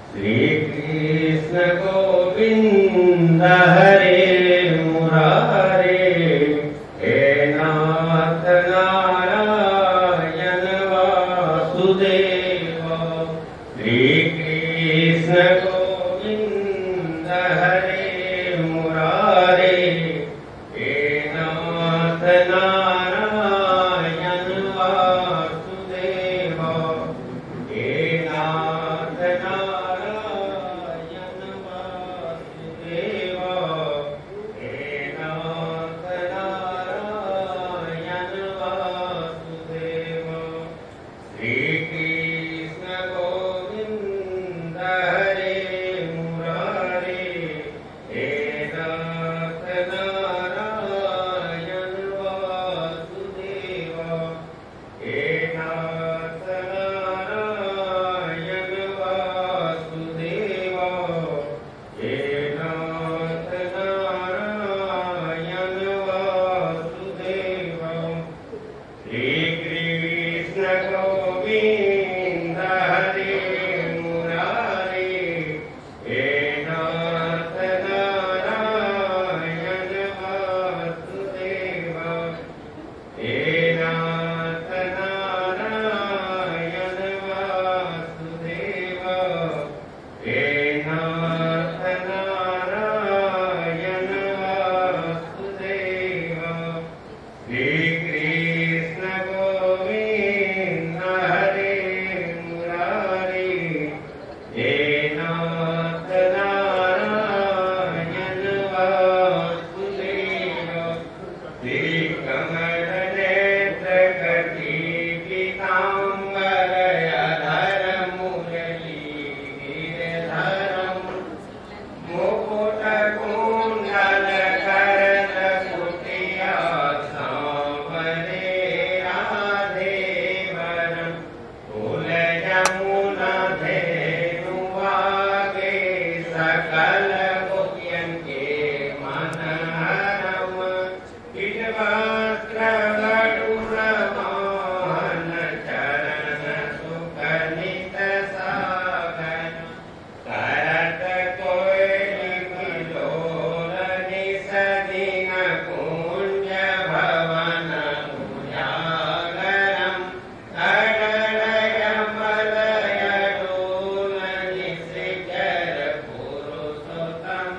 श्री कृष्ण गोविंद हरे मुरारे, हे नाथ नारायण वासुदेव। श्री कृष्ण गोविंद हरे मुरारे, हे नाथ नारायण वासुदेव। हे नाथ नारायण वासुदेव। हे नाथ नारायण वासुदेव। श्री कृष्ण गोविंद हरे मुरारे, हे नाथ नारायण वासुदेव। हे नाथ नारायण वासुदेव। हे नाथ नारायण वासुदेव। श्री कृष्ण गोविंद हरे मुरारे, हे नाथ नारायण वासुदेव। हे नाथ नारायण वासुदेव। हे नाथ नारायण वासुदेव। श्री कृष्ण गोविंद हरे मुरारे, हे नाथ नारायण वासुदेव। श्री कमल नेत्र कटी पीतांबर अधर मुरली गिरधरम, मुकुट कुंडल करत कुटिया सांवरे राधेवरम, कुल यमुना धेनु आगे सकल गोपियन के मन हरम। वस्त्र गरुड़ वाहन चरण सुकनित साधन, करत कोइली बिलोल निसदिन कुंज भवन उजागरम। अडल यमल यडूल निशिचर पुरुषोत्तम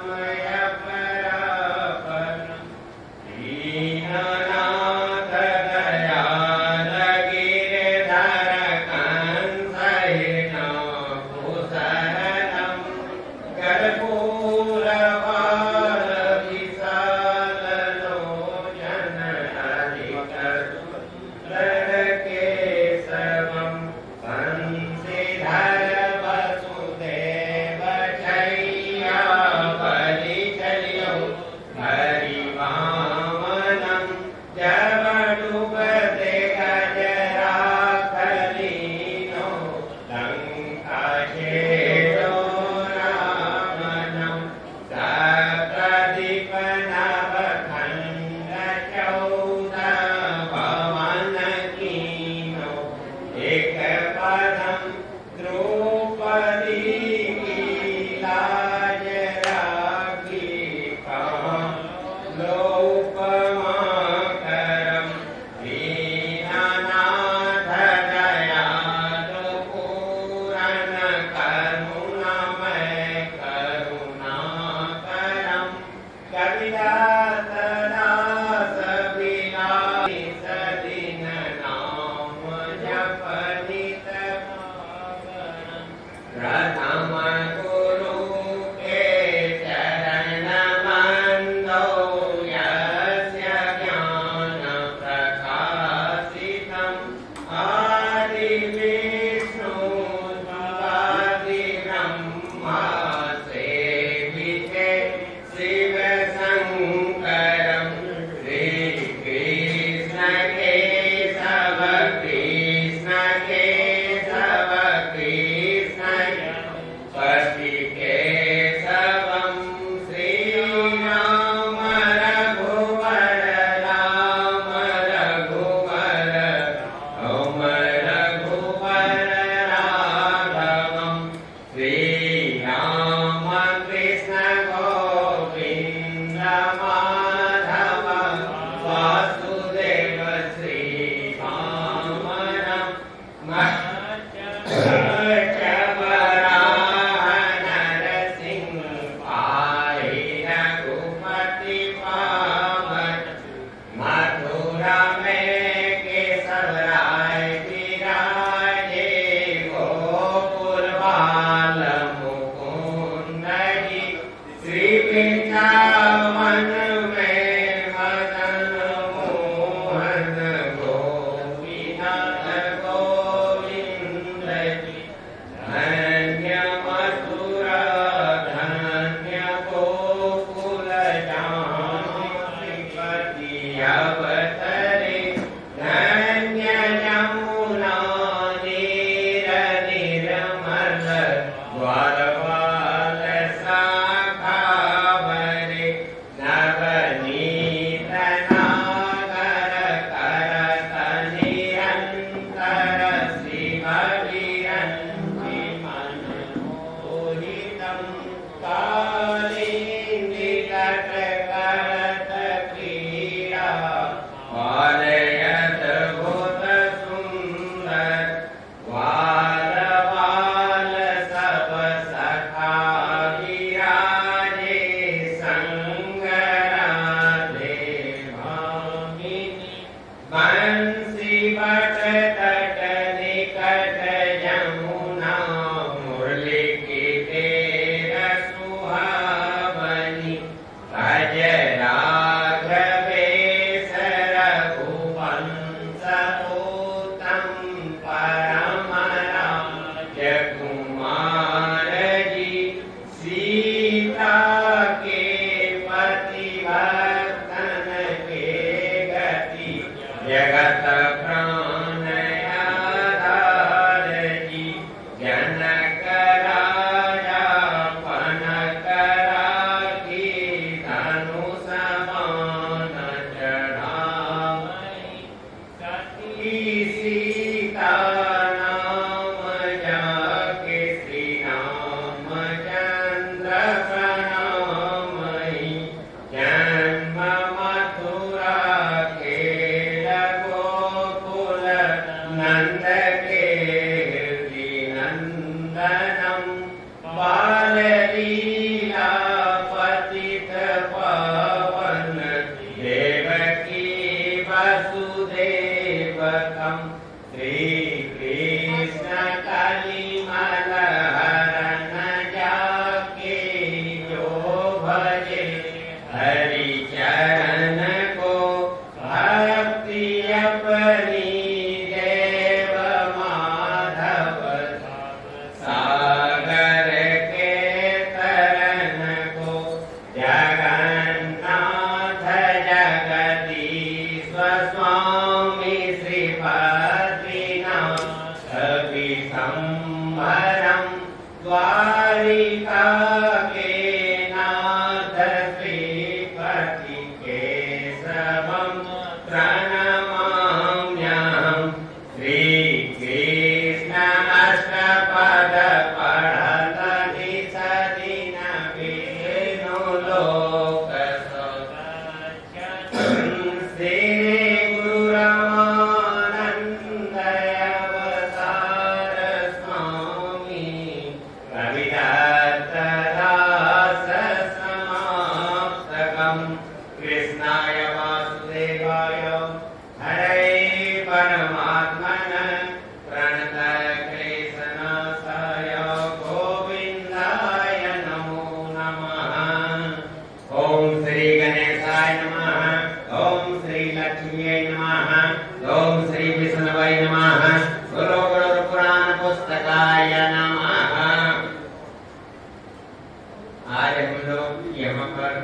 आज हम लोग यहाँ पर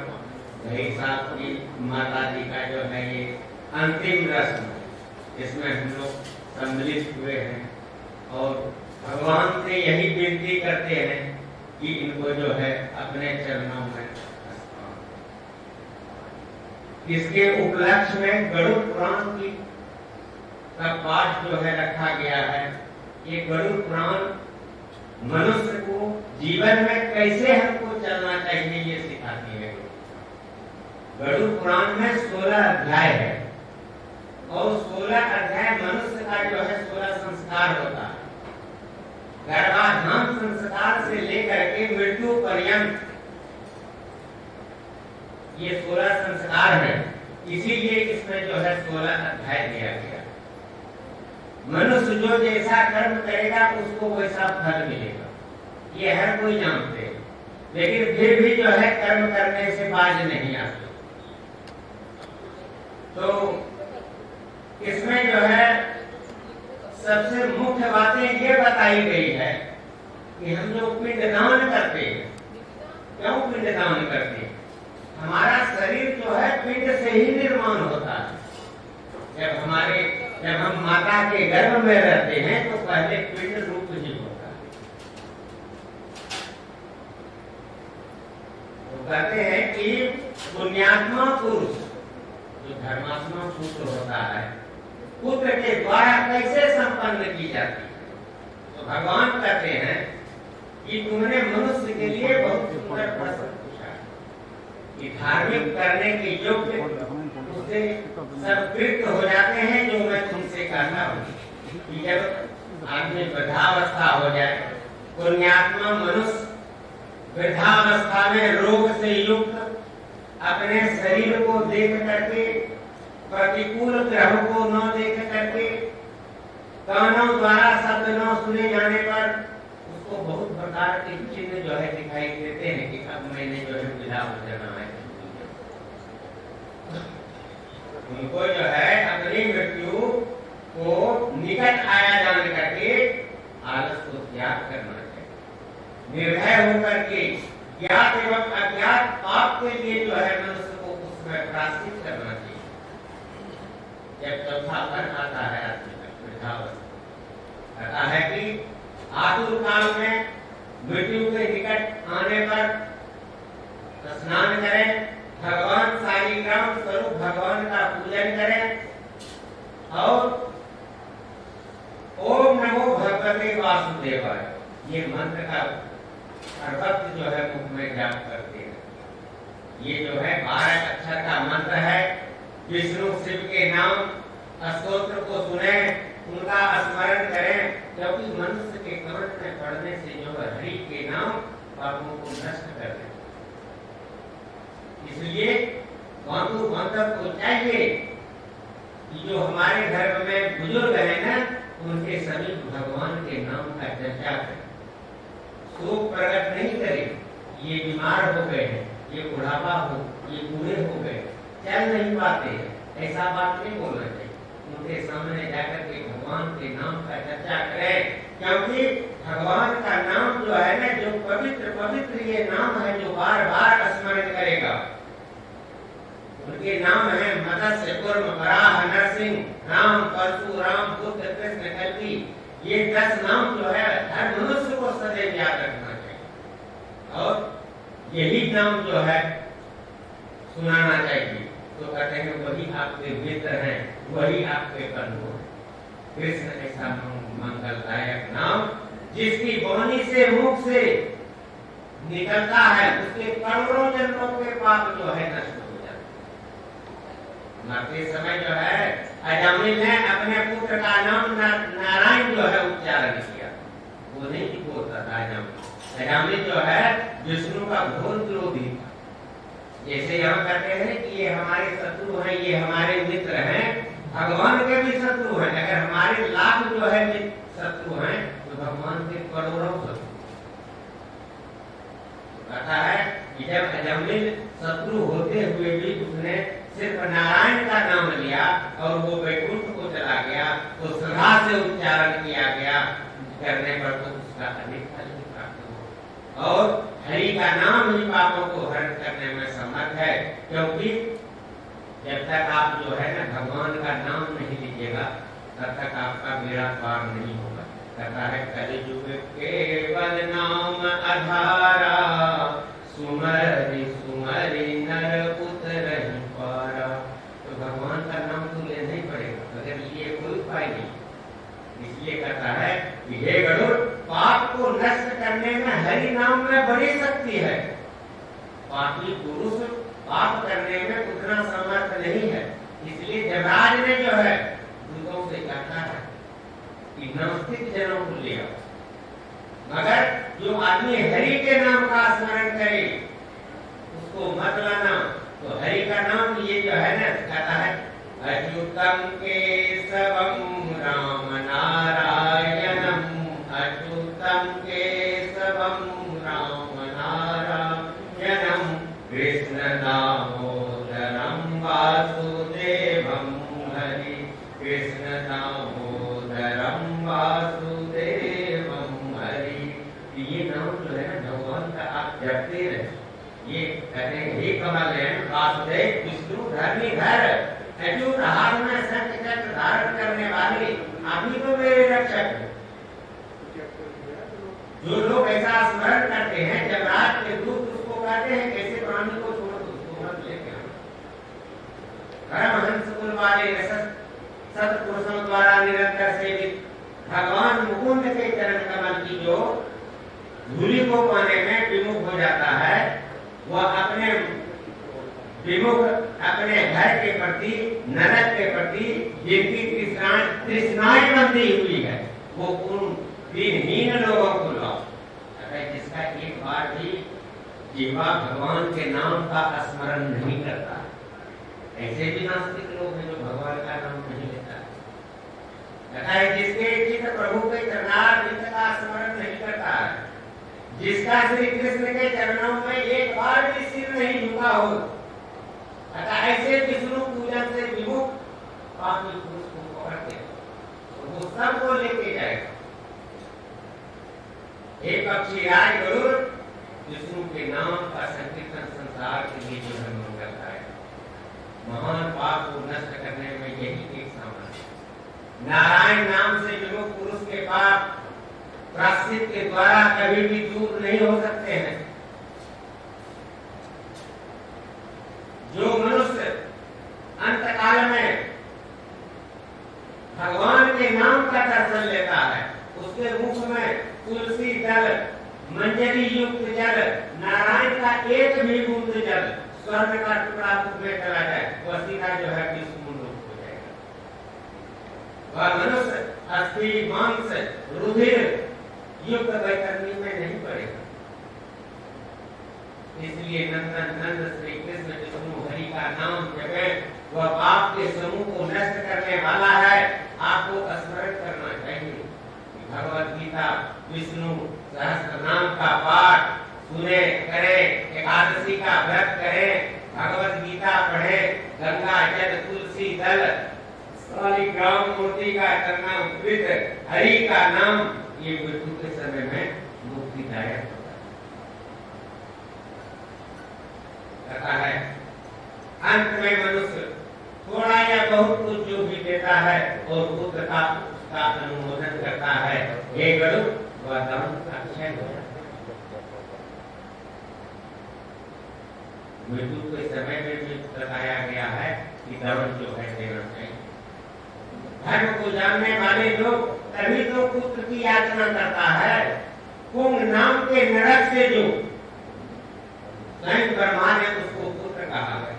भाई साहब की माता जी का जो है ये अंतिम रस्म है, इसमें हम लोग सम्मिलित हुए हैं और भगवान से यही विनती करते हैं कि इनको जो है अपने चरणों में इसके उपलक्ष्य में गरुड़ पुराण की का पाठ जो है रखा गया है। ये गरुड़ पुराण मनुष्य को जीवन में कैसे हमको चलना चाहिए ये सिखाती है। गरुड़ पुराण में 16 अध्याय है और 16 अध्याय मनुष्य का जो है 16 संस्कार होता है। गर्भाधान संस्कार से लेकर के मृत्यु पर्यंत ये 16 संस्कार है, इसीलिए इसमें जो है 16 अध्याय दिया गया। मनुष्य जो जैसा कर्म करेगा उसको वैसा फल मिलेगा, ये हर कोई जानते हैं, लेकिन फिर भी जो है कर्म करने से बाज नहीं आते। तो इसमें जो है सबसे मुख्य बातें ये बताई गई है कि हम जो पिंडदान करते हैं, क्यों पिंडदान करते हैं? हमारा शरीर जो है पिंड से ही निर्माण होता है। जब हम माता के गर्भ में रहते हैं तो पहले पिंड रूप ही होता है। तो कहते हैं कि पुण्यात्मा पुरुष जो धर्मात्मा पुत्र होता है, पुत्र के द्वारा कैसे संपन्न की जाती है। तो भगवान कहते हैं कि तुमने मनुष्य के लिए बहुत सुंदर प्रश्न पूछा कि धार्मिक करने के योग्य उससे सब कृत्य हो जाते हैं जो मैं तुमसे कहता हूँ कि जब आदमी वृद्धावस्था हो जाए, पुण्यात्मा मनुष्य वृद्धावस्था में रोग से युक्त अपने शरीर को देख करके, प्रतिकूल ग्रह को न देख करके, कानों द्वारा शब्द न सुने जाने पर उसको बहुत प्रकार के चिन्ह जो है दिखाई देते हैं कि अब मैंने जो है विदा हो जाना है। उनको जो है अपनी मृत्यु को निकट आया जान करके आलस को त्याग करना चाहिए। निर्भय होकर के ज्ञात एवं अज्ञात पाप के लिए जो है मनुष्य को उसमें प्रायश्चित करना चाहिए। जब चौथापन आता है आदमी का वृद्धावस्था, कहता है कि आतुर काल में मृत्यु के निकट आने पर स्नान करें, भगवान शालिग्राम स्वरूप भगवान का पूजन करें और ओम नमो भगवते वासुदेवाय ये मंत्र का सर्वत्र जो है मुख में जाप करते हैं। ये जो है 12 अक्षर का मंत्र है। विष्णु शिव के नाम स्तोत्र को सुने, उनका स्मरण करें, क्योंकि मनुष्य के कंठ में पढ़ने से जो है हरि के नाम पापों को नष्ट कर देते। इसलिए बांधु बांधव को चाहिए कि जो हमारे धर्म में बुजुर्ग है ना, उनके सभी भगवान के नाम का चर्चा करें, शोक प्रकट नहीं करें। ये बीमार हो गए हैं, ये बुढ़ापा हो, ये बूढ़े हो गए, चल नहीं पाते हैं, ऐसा बात नहीं बोलना चाहिए। उनके सामने जाकर के भगवान के नाम का चर्चा करें, क्योंकि भगवान का नाम जो है ना, जो पवित्र पवित्र ये नाम है जो बार बार स्मरण करेगा। उनके नाम है मत्स्य कूर्म वराह नरसिंह राम परशुराम बुद्ध कृष्ण कल्कि। ये 10 नाम जो है हर मनुष्य को सदैव याद रखना चाहिए और यही नाम जो है सुनाना चाहिए। तो कहते हैं वही आपके मित्र हैं, वही आपके बंधु हैं। कृष्ण ऐसा मंगलदायक नाम जिसकी वाणी से मुख से निकलता है, उसके करोड़ों जन्मों के पाप जो है नष्ट हो जाते हैं। मरते समय जो है अजामिल ने अपने पुत्र का नाम नारायण जो है उच्चारण किया, वो नहीं बोलता था अजामिल। अजामिल जो है विष्णु का घोर विरोधी था। जैसे यहाँ कहते हैं कि ये हमारे शत्रु हैं, ये हमारे मित्र हैं, भगवान के भी शत्रु हैं। अगर हमारे लाख जो है शत्रु हैं तो भगवान के करोड़ों शत्रु। कहता है कि जब अजामिल शत्रु होते हुए भी उसने सिर्फ नारायण का नाम लिया और वो वैकुंठ को चला गया, तो श्रद्धा से उच्चारण किया गया करने पर तो उसका अधिक फल प्राप्त हो। और हरि का नाम ही पापों को हरण करने में समर्थ है, क्योंकि जब तक आप जो है ना भगवान का नाम नहीं लीजिएगा तब तक आपका बेड़ा पार नहीं होगा। कहता है कलियुग केवल नाम आधारा, सुमरि सुमरि नर उतरहि पारा। तो भगवान का नाम तो लेना ही पड़ेगा, अगर लिए कोई उपाय नहीं। इसलिए कहता है कि हे गरुड़, पाप को नष्ट करने में हरि नाम में बड़ी शक्ति है। पापी पुरुष पाप करने में उतना समर्थ नहीं है। इसलिए जमराज ने जो है दूतों से कहता है कि नास्तिक जनों को ले आओ, मगर जो आदमी हरि के नाम का स्मरण करे उसको मत लाना। तो हरि का नाम ये जो है ना कहता है अच्युतम केशवम राम नारायणम, अच्युतम केशवम राम नारायणम, कृष्ण दामोदरम वासुदेवम हरि, कृष्ण दामोदरम वासुदेवम हरि। ये नाम जो है ना भगवान का आप जपते रहे। ये कहते हैं हे कमल वासुदेव विष्णु धर्मी धर, अच्युत हाथ में शंख चक्र धारण करने वाले आप ही तो मेरे रक्षक हैं। जो लोग ऐसा स्मरण करते हैं जमराज के दूत उसको कहते हैं कैसे प्राणी को छोड़ दो, उसको मत लेके आना। परमहंस कुल वाले सत्पुरुषों द्वारा निरंतर सेवित भगवान मुकुंद के चरण कमल की जो धूलि को पाने में विमुख हो जाता है, वह अपने विमुख अपने घर के प्रति, नरक के प्रति जिनकी तृष्णाएं बंधी हुई है, वो उन दिनहीन लोगों को लाओ। अगर जिसका एक बार भी जीवा भगवान के नाम का स्मरण नहीं करता, ऐसे भी नास्तिक लोग हैं जो भगवान का नाम नहीं लेता है। जिसके चित्त प्रभु के चरणारविंद का स्मरण नहीं करता है, जिसका श्री कृष्ण के चरणों में एक बार भी सिर नहीं झुका हो, ऐसे विष्णु पूजन से विमुख पापी पुरुष को पकड़ते तो वो सबको लेके जाएगा। हे पक्षी राज गरुड़, विष्णु के नाम का संकीर्तन संसार के लिए जो है मंगल है। महान पाप को नष्ट करने में यही एक सामर्थ्य है। नारायण नाम से विमुख पुरुष के पाप प्रायश्चित के द्वारा कभी भी दूर नहीं हो सकते हैं। जो मनुष्य अंतकाल में भगवान के नाम का दर्शन लेता है, उसके मुख में तुलसी जल, मंजरी युक्त जल, नारायण का एक भी बूंद जल, स्वर्ग का टुकड़ा मुख में चला जाए, वह सीधा जो है विष्णु लोक हो जाएगा। वह मनुष्य अस्थि मांस रुधिर युक्त वैतरणी में नहीं पड़ेगा। इसलिए नंद श्री कृष्ण विष्णु हरि का नाम जपे, वह पाप के समूह को नष्ट करने वाला है। आपको स्मरण करना चाहिए। भगवत गीता विष्णु सहस्त्र नाम का पाठ सुने, करे, एकादशी का व्रत करे, भगवत गीता पढ़े, गंगा जल तुलसी दल शालिग्राम मूर्ति का करना पवित्र, हरि का नाम, ये मृत्यु के समय में मुक्तिदायक होता है। अंत में मनुष्य थोड़ा या बहुत कुछ जो भी देता है और पुत्र का उसका अनुमोदन करता है, हे गरुड़, वह दान अक्षय हो जाता है। मृत्यु के समय में भी बताया गया है कि दान जो है देना चाहिए। धर्म को जानने वाले लोग तभी तो पुत्र की याचना करता है। कुंभ नाम के नरक से जो स्वयं ब्रह्मा ने उसको पुत्र कहा है,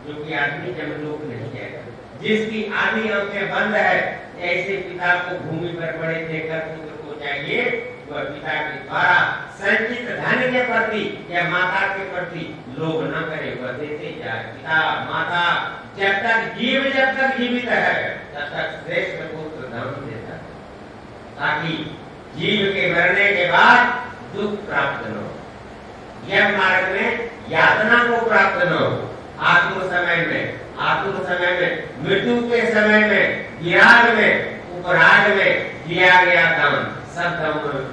जो कि आदमी जमलोक नहीं जाएगा, जिसकी आधी आंखें बंद है, ऐसे पिता को भूमि पर पड़े देखकर पुत्र को चाहिए वह पिता के द्वारा संचित धन के प्रति या माता के प्रति लोभ न करे, वह देते जाए। पिता माता जब तक जीवित है तब तक श्रेष्ठ पुत्र धन देता है, ताकि जीव के मरने के बाद दुख प्राप्त न हो, यह मार्ग में यातना को प्राप्त न हो। आतुर समय में, मृत्यु के समय में, विराग में, उपराग में दिया गया दान सब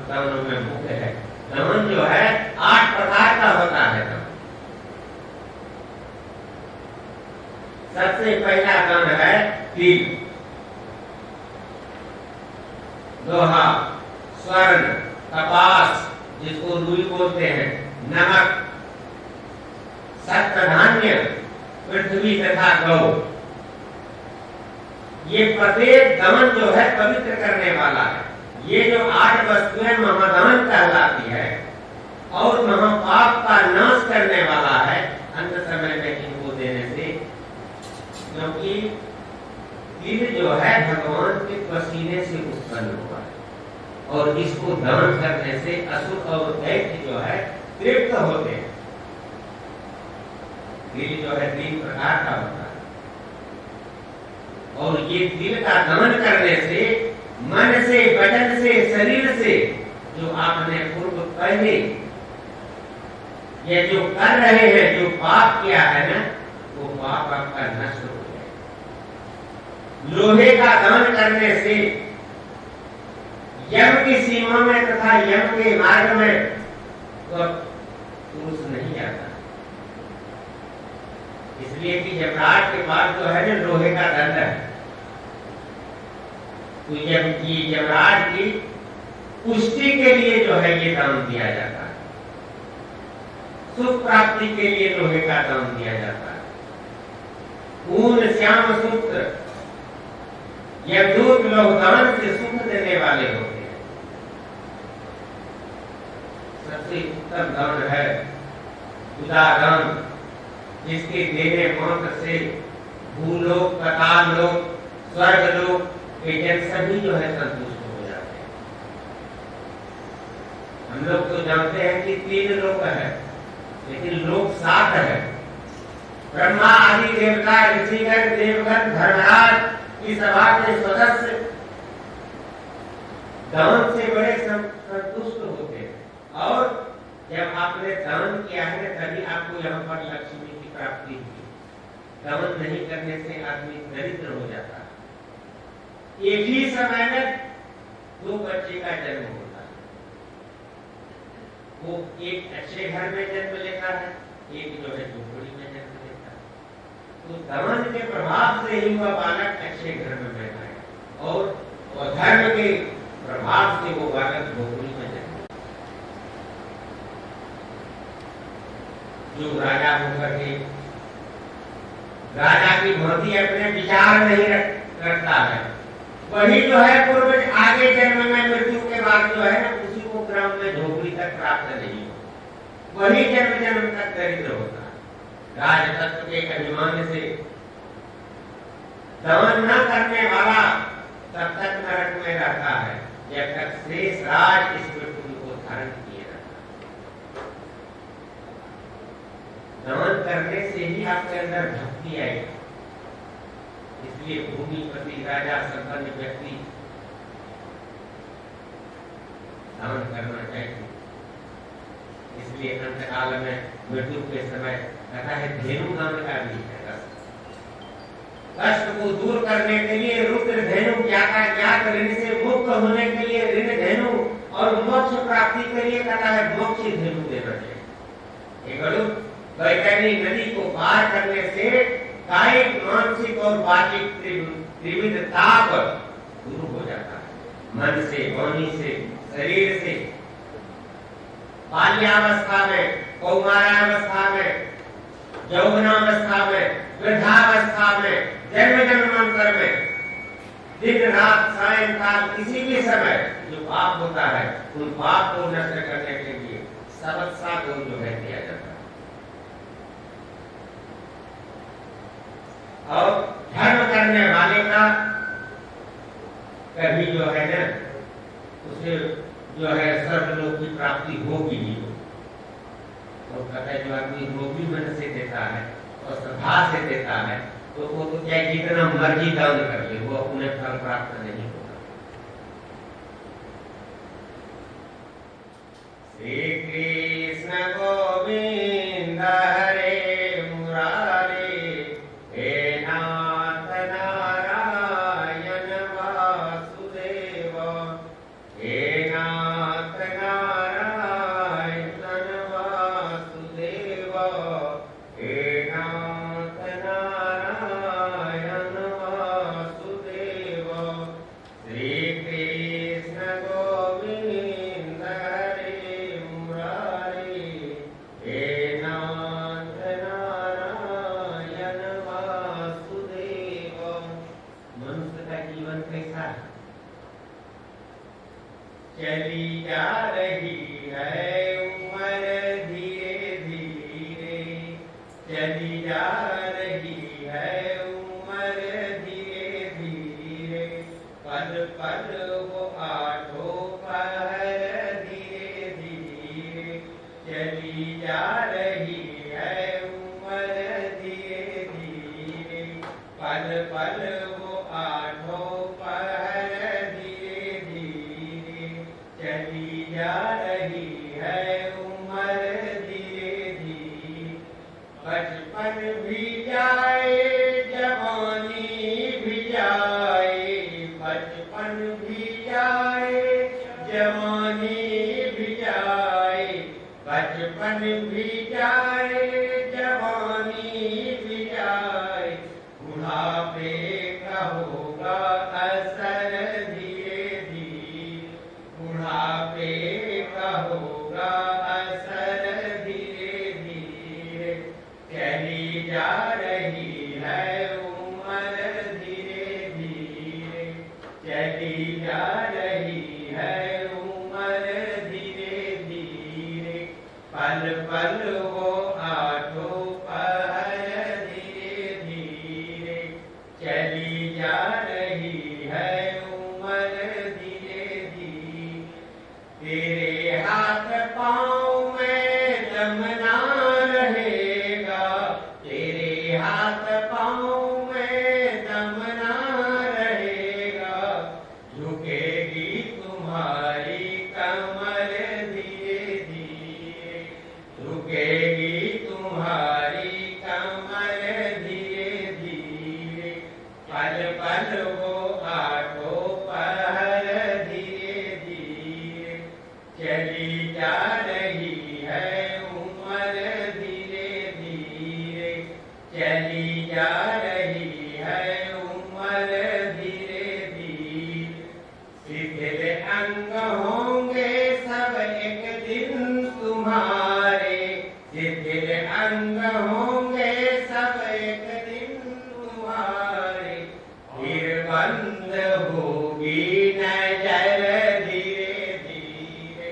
दानों में मुख्य है। दमन जो है 8 प्रकार का होता है। सबसे पहला दमन है तिल, लोहा, स्वर्ण, कपास जिसको रुई बोलते हैं, नमक, सत्य धान्य, पृथ्वी तथा गौ। ये प्रत्येक दमन जो है पवित्र करने वाला है। ये जो 8 वस्तुएं महादमन कहलाती है और महापाप का नाश करने वाला है अंत समय में इनको देने से, क्योंकि तिल जो है भगवान के पसीने से उत्पन्न हुआ है और इसको दमन करने से असुर और दैत्य जो है तृप्त होते हैं। तिल जो है 3 प्रकार का होता है और ये तिल का दमन करने से मन से, वचन से, शरीर से जो आपने पूर्व पहले ये जो कर रहे हैं, जो पाप किया है ना, वो पाप आपका नष्ट हो गया। लोहे का दमन करने से यम की सीमा में तथा यम के मार्ग में तो पुरुष नहीं जाता, इसलिए कि यमराज के पास जो है ना लोहे का दंड है। तो यमराज की पुष्टि के लिए जो है ये दान दिया जाता है, सुख प्राप्ति के लिए लोहे का दान दिया जाता है। ऊन, श्याम सूत्र यमदूत लोग दान से सुख देने वाले होते हैं। सबसे उत्तम दान है उदादान, जिसके देने मात्र से भूलोक, पाताल लोक, स्वर्ग लोक के जन सभी जो है संतुष्ट हो जाते हैं। हम लोग तो जानते हैं कि 3 लोक है, लेकिन लोक 7 है। ब्रह्मा आदि देवता, ऋषिगण, देवगण, धर्मराज की सभा के सदस्य दान से बड़े संतुष्ट होते हैं और जब आपने दान किया है तभी आपको यहाँ पर लक्ष्मी की प्राप्ति हुई। दान नहीं करने से आदमी दरिद्र हो जाता है। एक ही समय में 2 बच्चे का जन्म होता है, वो एक अच्छे घर में जन्म लेता है, एक जो है झोपड़ी में जन्म लेता है। तो दमन के प्रभाव से ही वह बालक अच्छे घर में बैठा है और धर्म के प्रभाव से वो बालक झोपड़ी में जन्म। जो राजा होकर के राजा की भांति अपने विचार नहीं रखता है, वही जो है पूर्वज आगे जन्म में मृत्यु के बाद जो है ना उसी को ग्राम में झोपड़ी तक प्राप्त नहीं हो, वही जन्म जन्म तक दरिद्र होता है। राज तत्व के अभिमान से दमन न करने वाला तब तक नरक में रहता है जब तक शेष राज इस पृथ्वी को धारण किए रहता है। दमन करने से ही आपके अंदर भक्ति आएगी। इसलिए भूमिपति, राजा, संपन्न व्यक्ति दमन करना चाहिए। इसलिए अंतकाल में मृत्यु के समय कहता है धेनु दान का भी है। कष्ट को दूर करने के लिए रुद्र धेनु, ज्ञात ऋण से मुक्त होने के लिए ऋण धेनु और मोक्ष प्राप्ति के लिए कहता है मोक्ष धेनु देना चाहिए। वैतरणी नदी को पार करने से कायिक, मानसिक और वाचिक त्रिविध ताप दूर हो जाता है। मन से, वाणी से, शरीर से। बाल्यावस्था में, कौमारावस्था में, यौवनावस्था में, वृद्धावस्था में, जन्म जन्मांतर में, दिन रात सायंकाल किसी भी समय जो पाप होता है उन पाप को नष्ट करने के लिए सबसा को जो है दिया जाता है। और धर्म करने वाले का कभी जो है ना उसे जो है सर्वलोक की प्राप्ति होगी ही। तो कहता है जो आदमी रोगी मन से देता है और श्रद्धा से देता है तो वो तो क्या जितना मर्जी दान कर ले वो अपने फल प्राप्त नहीं होगा। श्री कृष्ण गोविंद हरे मुरारे, हे नाथ नारायण वासुदेव, हे नाथ नारायण हे नाथ नारायण वासुदेव, श्री कृष्ण गोविंद हरे मुरारी, हे नाथ नारायण वासुदेव। मनुष्य का जीवन कैसा है? चली जा रही है उम्र धीरे धीरे, चली जा रही है उम्र धीरे धीरे, पल पल वो आठों पहर धीरे धीरे, चली जा रही है उम्र धीरे धीरे, पल पल वो आठों पहर धीरे धीरे, चली जा रही है उम्र धीरे धीरे। बचपन भी जाए जवानी भी जाए, बचपन भी जाए जवानी भी जाए, बचपन भी जाए जवानी भी जाए, बुढ़ापे का होगा असर धीरे धीरे, बुढ़ापे का होगा असर धीरे धीरे, चली जा रही है उम्र धीरे धीरे, चली जा रही है उम्र धीरे धीरे, पल पल वो आठों पहर धीरे धीरे, चली जा रही है उम्र धीरे धीरे। तेरे हाथ पाँव में दम ना रहेगा, तेरे हाथ पाँव में दम ना रहेगा, झुकेगी तुम्हारी कमर धीरे धीरे, झुकेगी तुम्हारी कमर धीरे धीरे, पल पल वो आठों पहर धीरे धीरे, चली जा रही है उम्र धीरे धीरे, चली जा रही है उम्र धीरे धीरे। शिथिल अंग होंगे सब एक दिन तुम्हारे, शिथिल अंग होंगे सब एक दिन तुम्हारे, फिर बंद होगी नजर धीरे धीरे,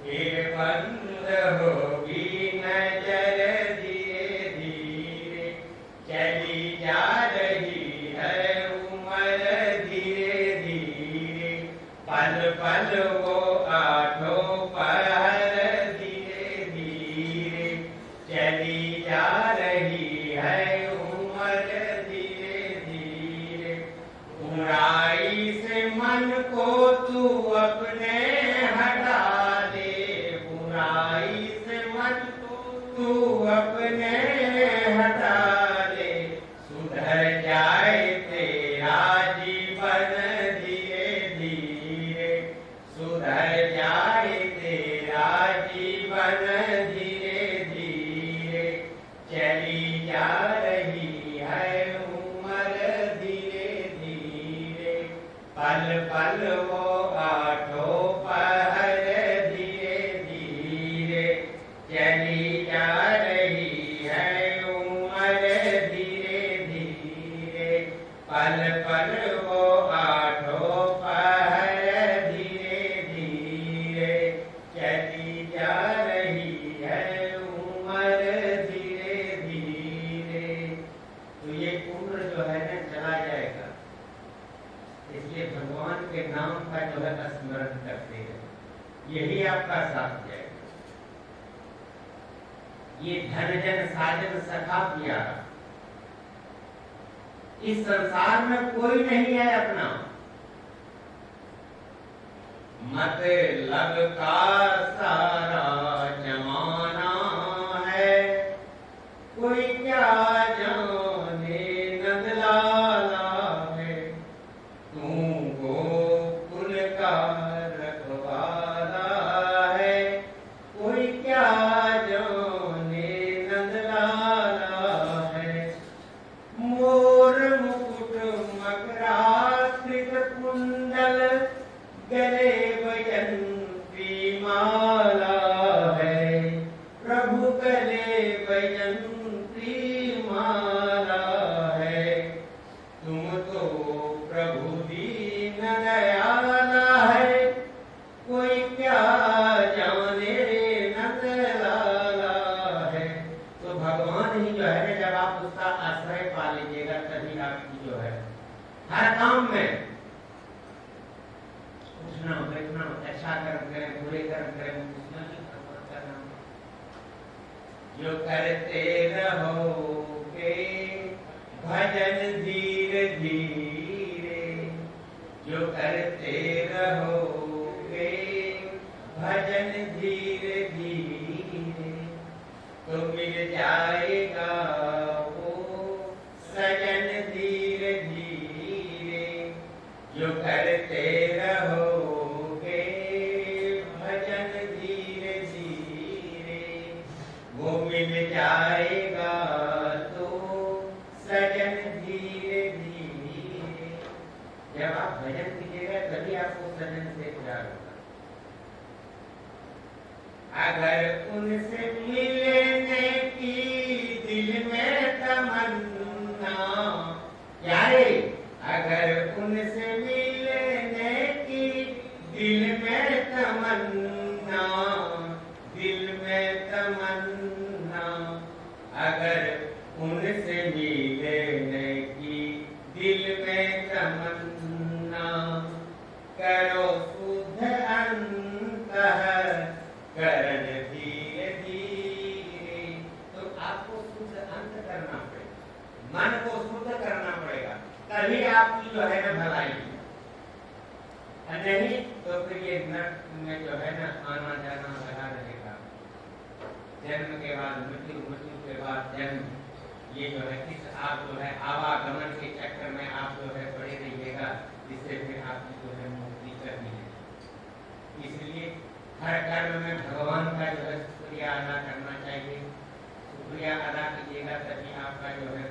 फिर बंद होगी नजर धीरे धीरे, चली जा रही है उम्र धीरे धीरे, पल पल वो आठों पहर धीरे धीरे, चली जा रही है उम्र धीरे धीरे। बुराई से मन को तू अपने हटा दे, बुराई से मन को तू अपने हटा दे, सुधर जाए तेरा जीवन धीरे धीरे, सुधर जाए तेरा जीवन धीरे धीरे, चली जा रही है उम्र धीरे धीरे, पल पल वो आठों पहर धीरे धीरे, चली जा रही है उम्र धीरे धीरे, पल पल वो आठों पहर धीरे धीरे, चली जा रही है उम्र धीरे धीरे। तो ये उम्र जो है ना चला जाएगा, इसलिए भगवान के नाम का जो है स्मरण करते हैं, यही आपका साथ जाएगा। ये धन जन साजन सखा प्यारा, इस संसार में कोई नहीं है अपना, मतलब का सारा जमाना है, कोई क्या जाने नंदलाला है, तू गोकुल का रखवाला है, कोई क्या जाने जयंती माला है, तुम तो प्रभु दीन दयाला है, कोई क्या जाने नंद लाला है। तो भगवान ही जो है जब आप उसका आश्रय पा लीजिएगा तभी आपकी जो है हर काम में उठना बैठना, अच्छा कर्म करें बुरे कर्म करें, उसमें भी भगवान का नाम जो करते रहोगे भजन धीरे धीरे, जो करते रहोगे भजन धीरे धीरे, तो मिल जाएगा वो सजन धीरे धीरे, जो करते रहोगे भजन धीरे धीरे, वो मिल जाएगा तो सजन धीरे धीरे। जब आप भजन कीजिएगा तभी आपको सजन से प्यार होगा। अगर उनसे मिलने की दिल में तमन्ना, यारे अगर उनसे मिलने की दिल में तमन्ना, दिल में तमन्ना, अगर उनसे मिलने की दिल में तमन्ना, करो शुद्ध अंतःकरण धीरे धीरे। तो आपको शुद्ध अंत करना पड़ेगा, मन को शुद्ध करना पड़ेगा, तभी आपकी जो है ना भलाई, नहीं तो फिर ये नरक में जो है ना आना जाना लगा रहेगा। जन्म के बाद मृत्यु, मृत्यु के बाद जन्म, ये जो है इस आप जो है आवागमन के चक्कर में आप जो है पड़े रहिएगा, जिससे फिर आपकी जो है मुक्ति करनी है। इसलिए हर कर्म में भगवान का जो है शुक्रिया अदा करना चाहिए। शुक्रिया अदा कीजिएगा तभी आपका जो है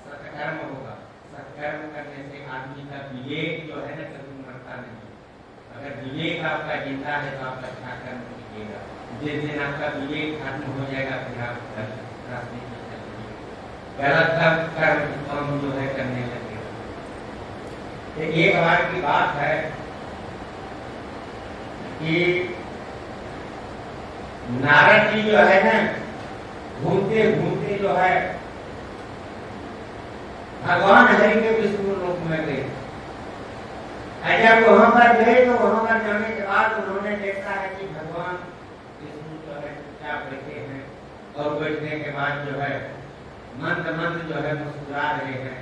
सत्कर्म होगा। सत्कर्म करने से आदमी का विवेक जो है ना कभी मरता नहीं। अगर विवेक आपका जिंदा है तो आप अच्छा कर्म कीजिएगा। जिस दिन आपका विवेक खत्म हो जाएगा फिर आप रास्ते पर चलेंगे, गलत कर्म जो है करने लगेगा। एक बार की बात है कि नारद जी जो है ना घूमते घूमते जो है भगवान हरि के विष्णु लोक में गए। जब वहां पर गए तो वहां पर जाने के बाद उन्होंने देखा है कि भगवान विष्णु जो है चुपचाप बैठे हैं और बैठने के बाद जो है मंद मंद जो है मुस्कुरा रहे हैं।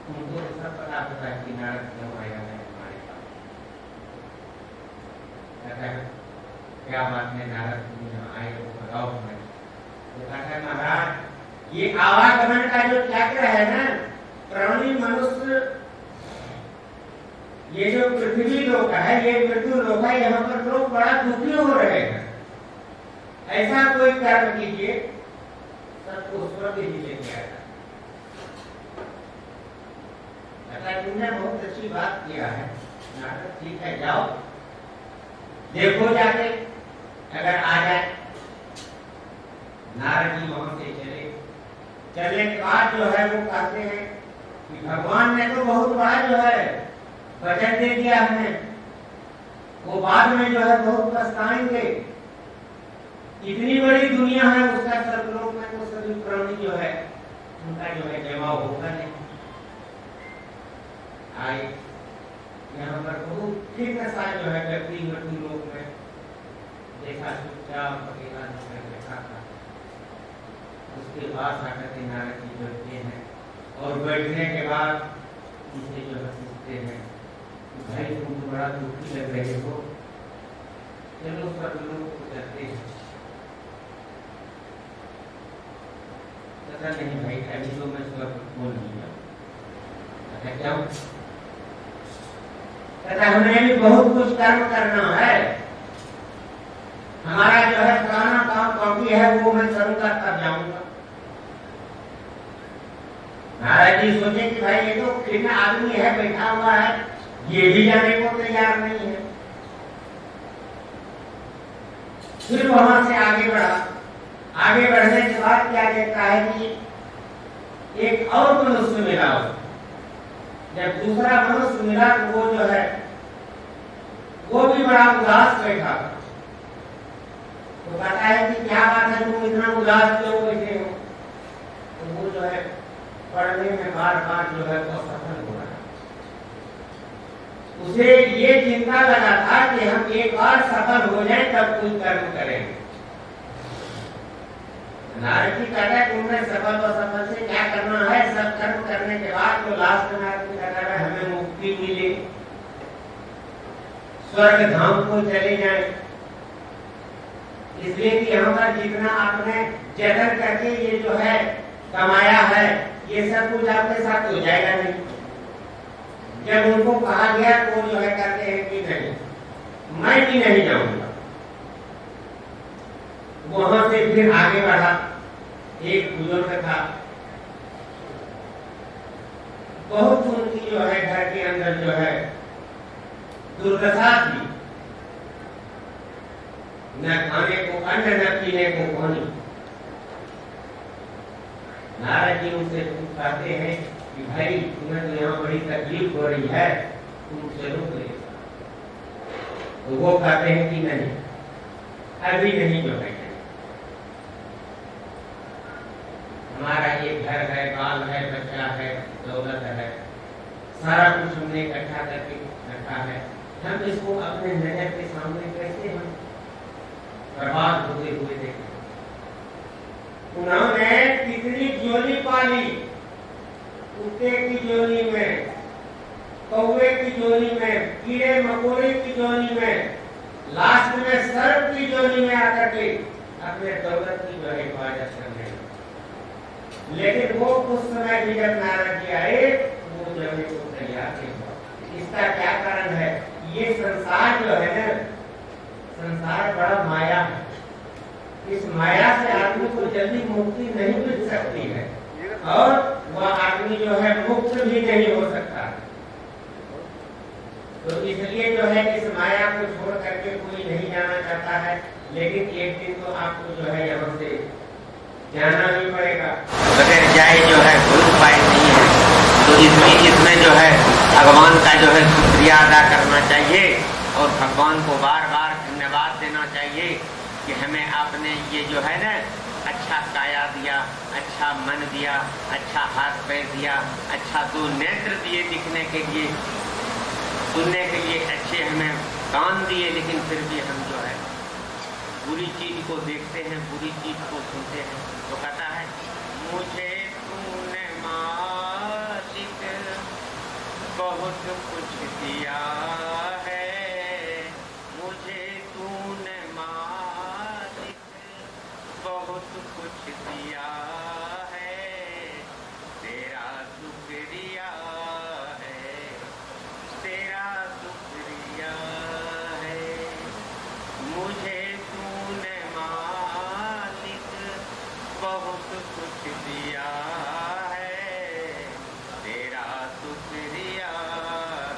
उनको सब पता होता है कि नारद क्यों आया है हमारे पास। क्या बात है नारद जी यहाँ आए हो बताओ हमें। तो कहता है महाराज ये आवागमन का जो चक्र है ना, प्राणी मनुष्य, ये जो पृथ्वी लोक है ये मृत्यु लोक है, यहाँ पर लोग बड़ा दुखी हो रहे हैं। ऐसा कोई कर्म कीजिए सबको स्वर्ग ही लेके आएगा। तुमने बहुत अच्छी बात किया है नारद, ठीक है जाओ देखो जाके अगर आ जाए। नारद जी वहां से चलने के बाद जो है वो कहते हैं कि भगवान ने तो बहुत बड़ा जो है वचन दे दिया हमें, वो बाद में जो है बहुत पछताएंगे। इतनी बड़ी दुनिया है उसका सर्वलोक में वो सभी प्राणी जो है उनका जो है जमाव होगा नहीं। आए यहाँ पर बहुत ठीक सा जो है व्यक्ति मृत्यु लोक में देखा चुपचाप अकेला बैठा था। उसके पास आकर के नारद जी बैठते हैं और बैठने के बाद उनसे जो है पूछते हैं भाई तुम तो बड़ा दुखी लग रहे हो, चलो सब लोग को करते हैं। पता नहीं भाई अभी तो मैं स्वर्ग बोल दिया। क्या कहता हमें भी बहुत कुछ कर्म करना है, हमारा जो है पुराना काम बाकी है वो मैं करूंगा तब जाऊंगा। नारद जी सोचे कि भाई ये तो कितना आदमी है बैठा हुआ है, ये भी जाने को तैयार नहीं है। फिर वहां से आगे बढ़ा, आगे बढ़ने के बाद क्या देखता है कि एक और मनुष्य मिला उसको। जब दूसरा मनुष्य मिला तो वो जो है वो भी बड़ा उदास बैठा। तो कहता है कि क्या बात है, तुम इतना उदास क्यों बैठे हो? तो वो जो है पढ़ने में बार बार जो है असफल हो रहा। उसे ये चिंता लगा था कि हम एक बार सफल हो जाए तब कोई कर्म करेंगे। नारद जी कहता है तुमने सफल और सफल से क्या करना है? सब कर्म करने के बाद तो लास्ट में आदमी कहता है हमें मुक्ति मिले, स्वर्ग धाम को चले जाए। इसलिए कि यहाँ पर जितना आपने जतन करके ये जो है कमाया है ये सब कुछ आपके साथ हो जाएगा नहीं। जब उनको कहा गया तो जो है कहते हैं कि नहीं, मैं भी नहीं जाऊंगा। वहां से फिर आगे बढ़ा। एक बुजुर्ग था, बहुत उनकी जो है घर के अंदर जो है दुर्दशा थी, न खाने को अन्न न पीने को पानी। नारद जी उनसे कहते हैं कि भाई तुम्हें तो यहाँ बड़ी तकलीफ हो रही है, तुम चलो ले। तो वो कहते हैं कि नहीं, अभी नहीं जो है, हमारा ये घर है, बाल है, बच्चा है, दौलत है, सारा कुछ हमने इकट्ठा करके रखा है, हम इसको अपने नजर के सामने कैसे हम बर्बाद होते हुए देखें। उन्होंने कितनी जोली पाली, कुत्ते की जोली में, कौवे की जोली में, कीड़े मकोड़े की जोली में, लास्ट में सर्प की जोली में आकर के अपने दौलत की जो है हिफाजत करने। लेकिन वो उस समय भी जब नारद जी आए वो जगह को तैयार नहीं। इसका क्या कारण है? ये संसार जो है ना, संसार बड़ा माया है। इस माया से आदमी को जल्दी मुक्ति नहीं मिल सकती है और वह आदमी जो है मुक्त भी नहीं हो सकता। तो इसलिए जो है इस माया को छोड़ करके कोई नहीं जाना चाहता है, लेकिन एक दिन तो आपको जो है यहाँ से जाना ही पड़ेगा। बगैर जाए जो है कोई उपाय नहीं है। तो इसमें जो है भगवान का जो है शुक्रिया अदा करना चाहिए और भगवान को बार बार धन्यवाद देना चाहिए कि हमें आपने ये जो है ना अच्छा काया दिया, अच्छा मन दिया, अच्छा हाथ पैर दिया, अच्छा दो नेत्र दिए दिखने के लिए, सुनने के लिए अच्छे हमें कान दिए, लेकिन फिर भी हम जो है बुरी चीज को देखते हैं, बुरी चीज को सुनते हैं। तो कहता है मुझे तूने मालिक बहुत कुछ दिया है, मुझे तूने मालिक बहुत कुछ दिया है, तेरा शुक्रिया है, तेरा शुक्रिया है। मुझे तूने मालिक बहुत कुछ दिया है, तेरा शुक्रिया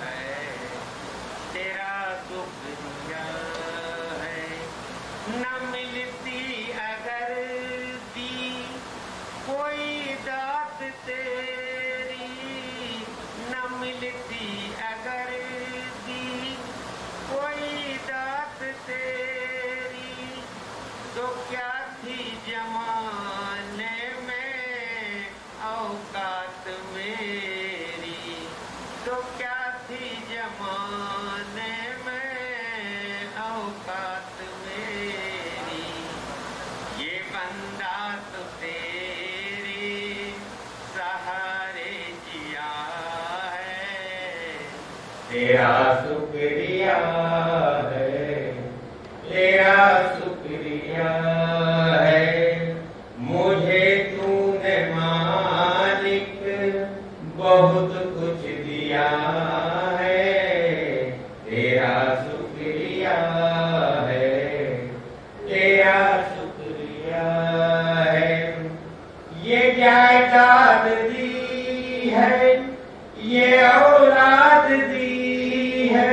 है, तेरा शुक्रिया है। न मिलती अगर दी कोई दात तेरी, न मिलती अगर दी कोई दात तेरी, तो क्या थी जमाने में औकात मेरी, तो क्या थी जमाने में औकात मेरी। ये बंदा तो तेरे सहारे जिया है, तेरा शुक्रिया है, तेरा शुक्रिया है। मुझे तूने मालिक बहुत कुछ दिया है, तेरा शुक्रिया है, तेरा शुक्रिया है। ये जायदाद दी है, ये औलाद दी है,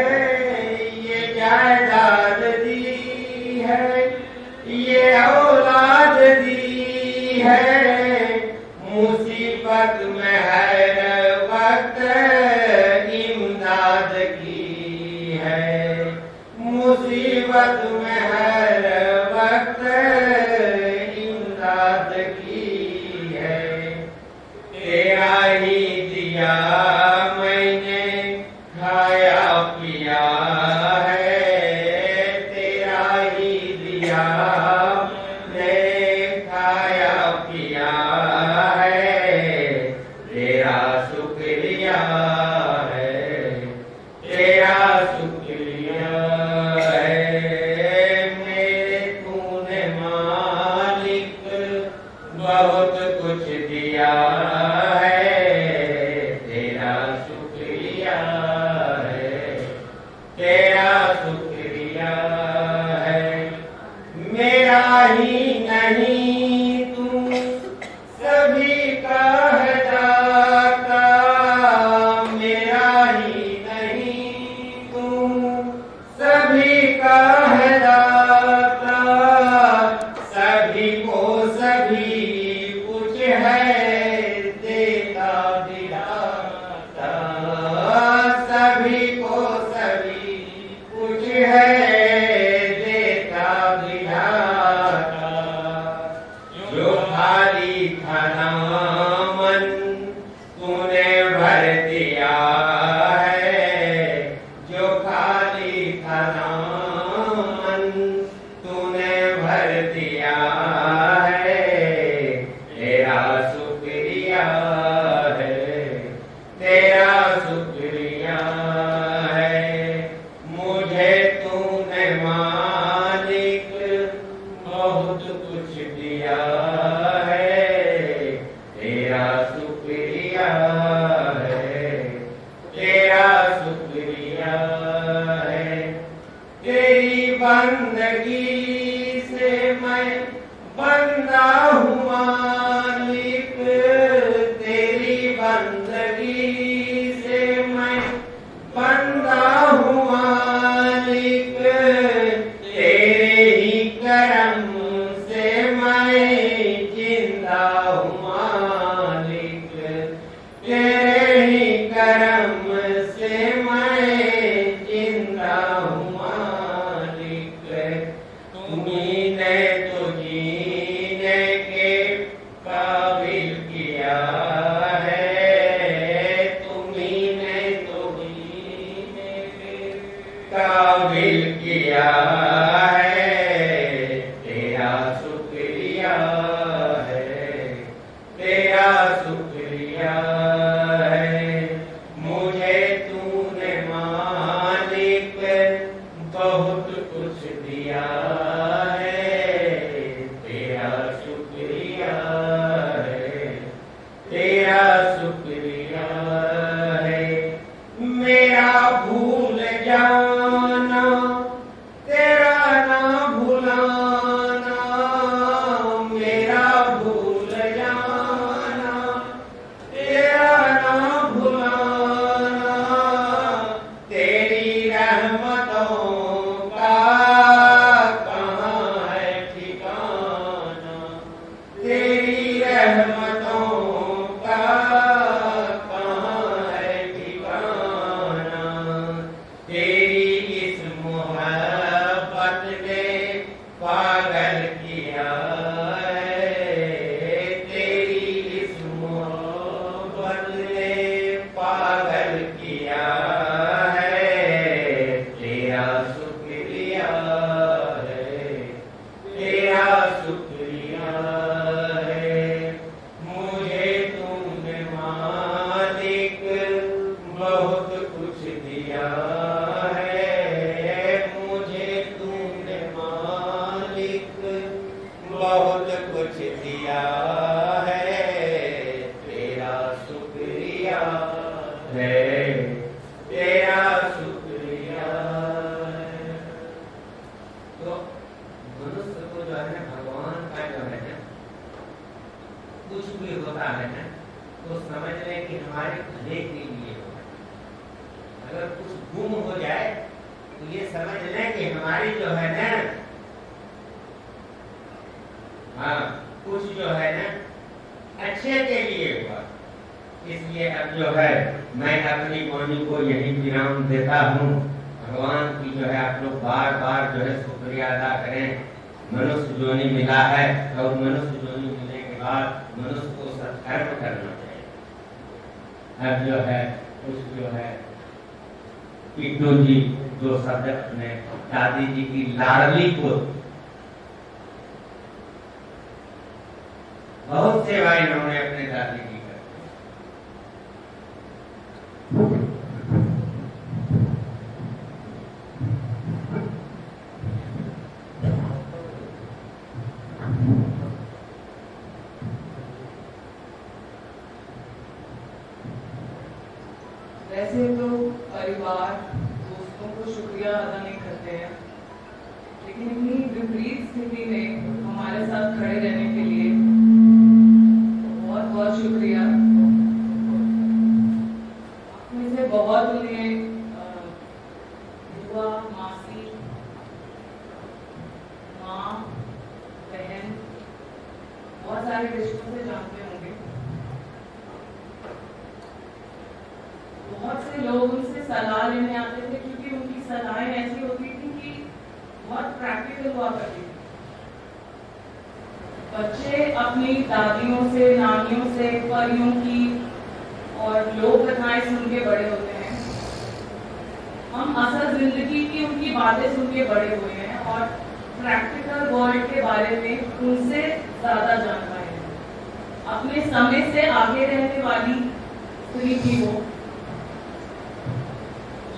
ये जायदाद दी है, ये औलाद दी है, मुसीबत में हर वक्त इमदाद की है, मुसीबत में हर वक्त इमदाद की है। तेरा ही दिया मैंने खाया पिया है, तेरा ही दिया मैंने खाया पिया है, तेरा शुक्रिया है, तेरा शुक्रिया है। मेरे तूने मालिक बहुत कुछ दिया है, तेरा शुक्रिया है, तेरा शुक्रिया है। मेरा ही नहीं तू सभी का है दाता, मेरा ही नहीं तू सभी का है दाता, सभी को सभी कुछ है देता दिलाता, सभी को सभी कुछ है देता दिलाता। जो खाली खाना मन तूने भर दिया है, जो खाली खाना मन तूने भर दिया है, तेरा शुक्रिया है, तेरा शुक्रिया है। मुझे तूने मालिक बहुत कुछ दिया है, तेरा शुक्रिया है, तेरा शुक्रिया है। तेरी बंदगी से मैं बंदा हूँ मालिक, तेरी बंदगी से मैं बंदा हूँ मालिक, तेरे ही करम से मैं जिंदा हूँ मालिक, तेरे ही करम से मैं जिंदा हूँ मालिक। तुम्ही ने तो जीने के काबिल किया है, तुम्ही ने तो जीने के काबिल किया है, तेरा शुक्रिया है, तेरा शुक्रिया है। मुझे तूने मालिक बहुत कुछ दिया है, तेरा शुक्रिया है, तेरा शुक्रिया है। मेरा भूल जाना तेरा ना भुलाना, मेरा भूल जाना तेरा ना भुलाना, तेरी रहमतों का कहाँ है ठिकाना, तेरी रहमतों का कहाँ है ठिकाना। तेरी इस मोहब्बत ने पागल किया है, तेरी इस मोहब्बत ने पागल किया है, तेरा शुक्रिया है, तेरा शुक्रिया है। मुझे तूने मालिक बहुत कुछ दिया है, मुझे तूने मालिक बहुत कुछ दिया है, तेरा शुक्रिया है, तेरा शुक्रिया है। तो मनुष्य को जो है भगवान का जो है कुछ भी होता है ना तो समझ लें कि हमारे भले के लिए होता है। अगर कुछ गुम हो जाए तो ये समझ लें कि हमारी जो है ना, हाँ, कुछ जो है ना अच्छे के लिए हुआ। इसलिए अब जो है मैं अपनी वाणी को यही विराम देता हूँ। भगवान की जो है आप लोग बार बार जो है शुक्रिया अदा करें। मनुष्य जोनी मिला है और मनुष्य जोनी मिलने के बाद मनुष्य को सत्कर्म करना चाहिए। अब जो है कुछ जो है किट्टू जी जो शब्द अपने दादी जी की लाडली को बहुत सेवाएं इन्होंने अपने दादी जी कर। वैसे तो परिवार दोस्तों को शुक्रिया अदा नहीं करते हैं, लेकिन इतनी विपरीत स्थिति में हमारे साथ खड़े रहने के लिए बहुत बहुत शुक्रिया। अपने से बहुत उन्हें बुआ, मासी, माँ, बहन बहुत सारे रिश्तों से जानते होंगे। बहुत से लोग उनसे सलाह लेने आते थे क्योंकि उनकी सलाहें ऐसी होती थी कि बहुत प्रैक्टिकल हुआ करती थी। बच्चे अपनी दादियों से, नानियों से, परियों की और लोक कथाएं सुन के बड़े होते हैं। हम असल जिंदगी की उनकी बातें सुन के बड़े हुए हैं और प्रैक्टिकल वर्ल्ड के बारे में उनसे ज्यादा जान पाए हैं। अपने समय से आगे रहने वाली स्त्री थी वो,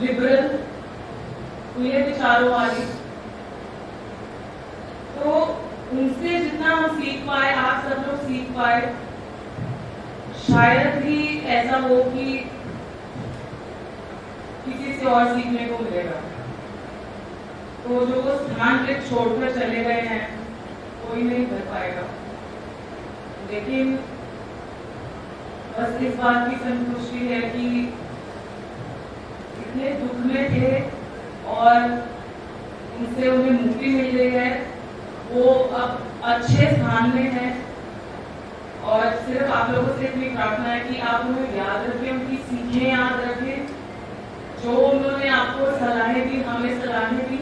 लिबरल, खुले विचारों वाली। तो उनसे जितना हम सीख पाए, आप सब लोग सीख पाए, शायद ही ऐसा हो कि किसी से और सीखने को मिलेगा। तो जो वो स्थान पे छोड़कर चले गए हैं कोई नहीं कर पाएगा। लेकिन बस इस बात की संतुष्टि है कि इतने दुख में थे और उनसे उन्हें मुक्ति मिल गई है, वो अब अच्छे स्थान में है। और सिर्फ आप लोगों से इतनी प्रार्थना है कि आप उन्हें याद रखें, उनकी सीखें याद रखें, जो उन्होंने आपको सलाहें दी, हमें सलाहें दी,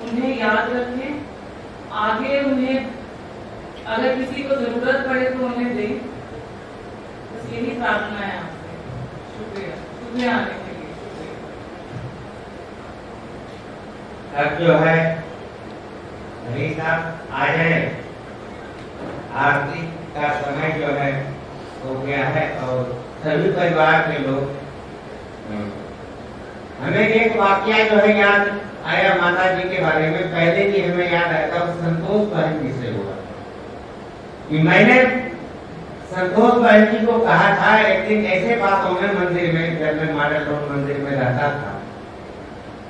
उन्हें याद रखें। आगे उन्हें अगर किसी को जरूरत पड़े तो उन्हें दें। बस यही प्रार्थना है आपसे। शुक्रिया, शुक्रिया आने के लिए। अब जो है भाई साहब आ जाए, आरती का समय जो है हो गया है और सभी परिवार के लोग, हमें एक वाकया जो है याद आया माता जी के बारे में। पहले भी हमें याद आया था, संतोष बहन जी से हुआ कि मैंने संतोष बहन जी को कहा था एक दिन ऐसे बातों में मंदिर में, जब मैं मॉडल रोड मंदिर में रहता था,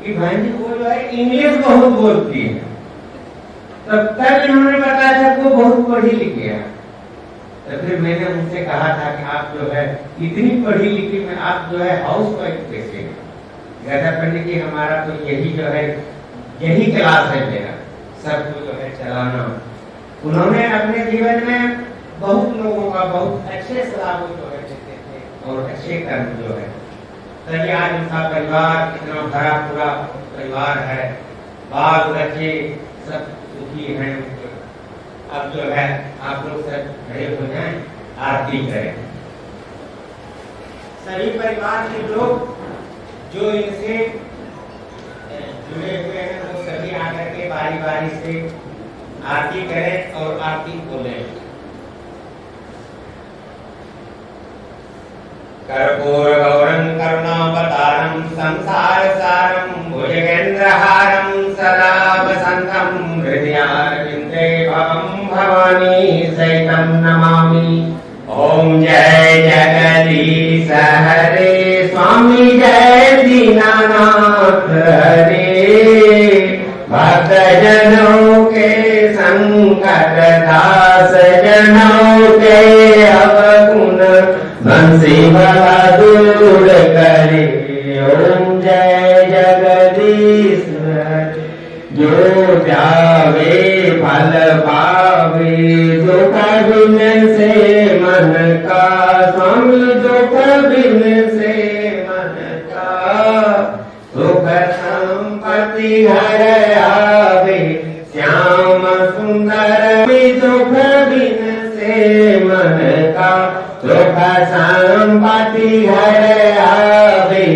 कि बहन जी वो जो है इंग्लिश बहुत बोलती है। तब इन्होंने बताया था कि वो बहुत पढ़ी लिखी है। तो फिर मैंने उनसे कहा था कि आप जो है इतनी पढ़ी लिखी में आप जो है हाउस वाइफ कैसे हैं? गधा पंडित जी हमारा तो यही जो है यही क्लास है मेरा, सबको जो है चलाना। उन्होंने अपने जीवन में बहुत लोगों का बहुत अच्छे सलाह जो है देते थे और अच्छे कर्म जो है। तो ये आज उनका परिवार इतना भरा पूरा परिवार है, बाल बच्चे सब सुखी हैं। अब जो है आप लोग सब खड़े हो जाएं, आरती करें। सभी परिवार के लोग जो इनसे जुड़े हुए हैं वो सभी आकर के बारी बारी से आरती करें और आरती बोलें। कर्पूर गौरं करुणावतारं संसार सारं भुजगेन्द्रहारं सदा वसन्तं हृदयारविन्दे भवं भवानी सहितं नमामि। ओम जय जगदीश हरे स्वामी जय दीनानाथ हरे। भक्त जनों के संकट दास जनों के अवगुण बंसी भला दूर करे। ओम जय जगदीश जो जावे फल पावे, जो का सुख संपत्ति घर आवे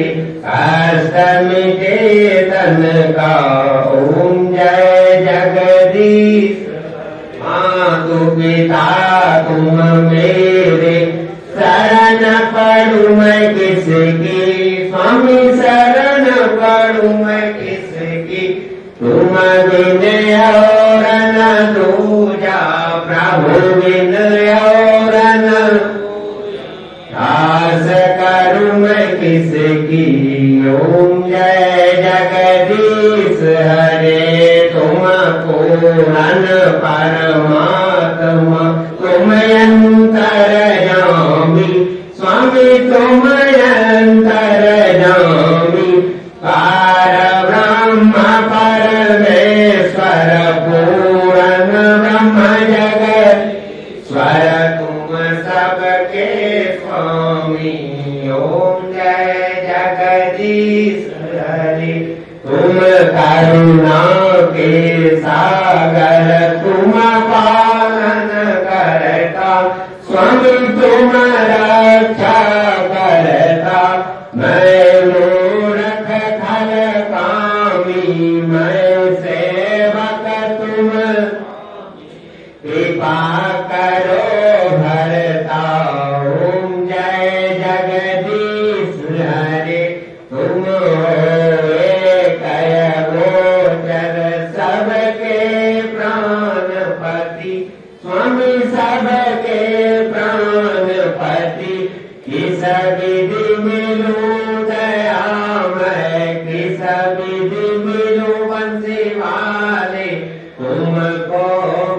कष्ट मिटे तन का। ओम जय जगदीश। मातु पिता तुम मेरे शरण पड़ू मैं किसकी। स्वामी शरण पड़ू मैं किसकी। तुम बिन और न दूजा प्रभु बिन और न आस करूं मैं किसकी। ओम जय जगदीश हरे तुम पूर्ण परमात्मा तुम अंतर्यामी। स्वामी तुम अंतर्यामी पार ब्रह्म परमेश्वर पूर्ण ब्रह्म जगत स्वर तुम सबके स्वामी। ओम जय जगदीश हरि तुम करुणा के सागर तुम पालन करता। स्वामी तुम रक्षा करता। मैं मूर्ख खल कामी मैं सेवक तुम कृपा करो भरता। ओम जय जगदीश हरे तुम गोचर सबके प्राणपति। स्वामी सबके प्राणपति किस विधि मिलूं दया मैं किस विधि मिलूं बंसी वाले तुमको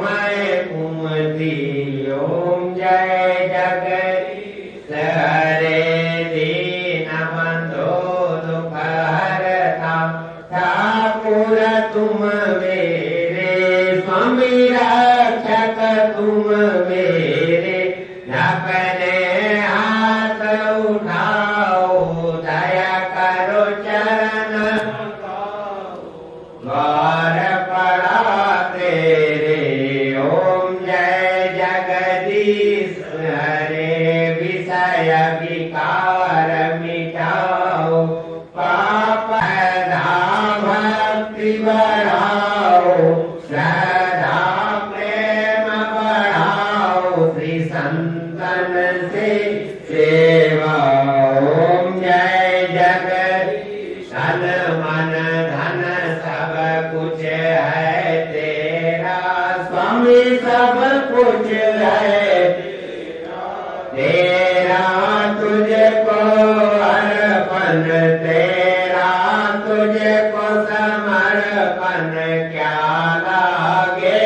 मैं कुमति। ओम जय जगदीश हरे दीन बंधो दुख हरता। ठाकुर तुम मेरे स्वामी रक्षक तुम मेरे। अपने हाथ उठाओ दया करो चरण द्वार पड़ा तेरे। ओम जय जगदीश हरे विषय विकार मिटाओ पाप भक्ति बढ़ाओ श्रद्धा प्रेम बढ़ाओ श्री संतन से सेवा। ओम जय जगदीश तन मन धन सब कुछ है तेरा। स्वामी सब कुछ है तेरा तुझको अर्पण तेरा तुझको समर्पण क्या लागे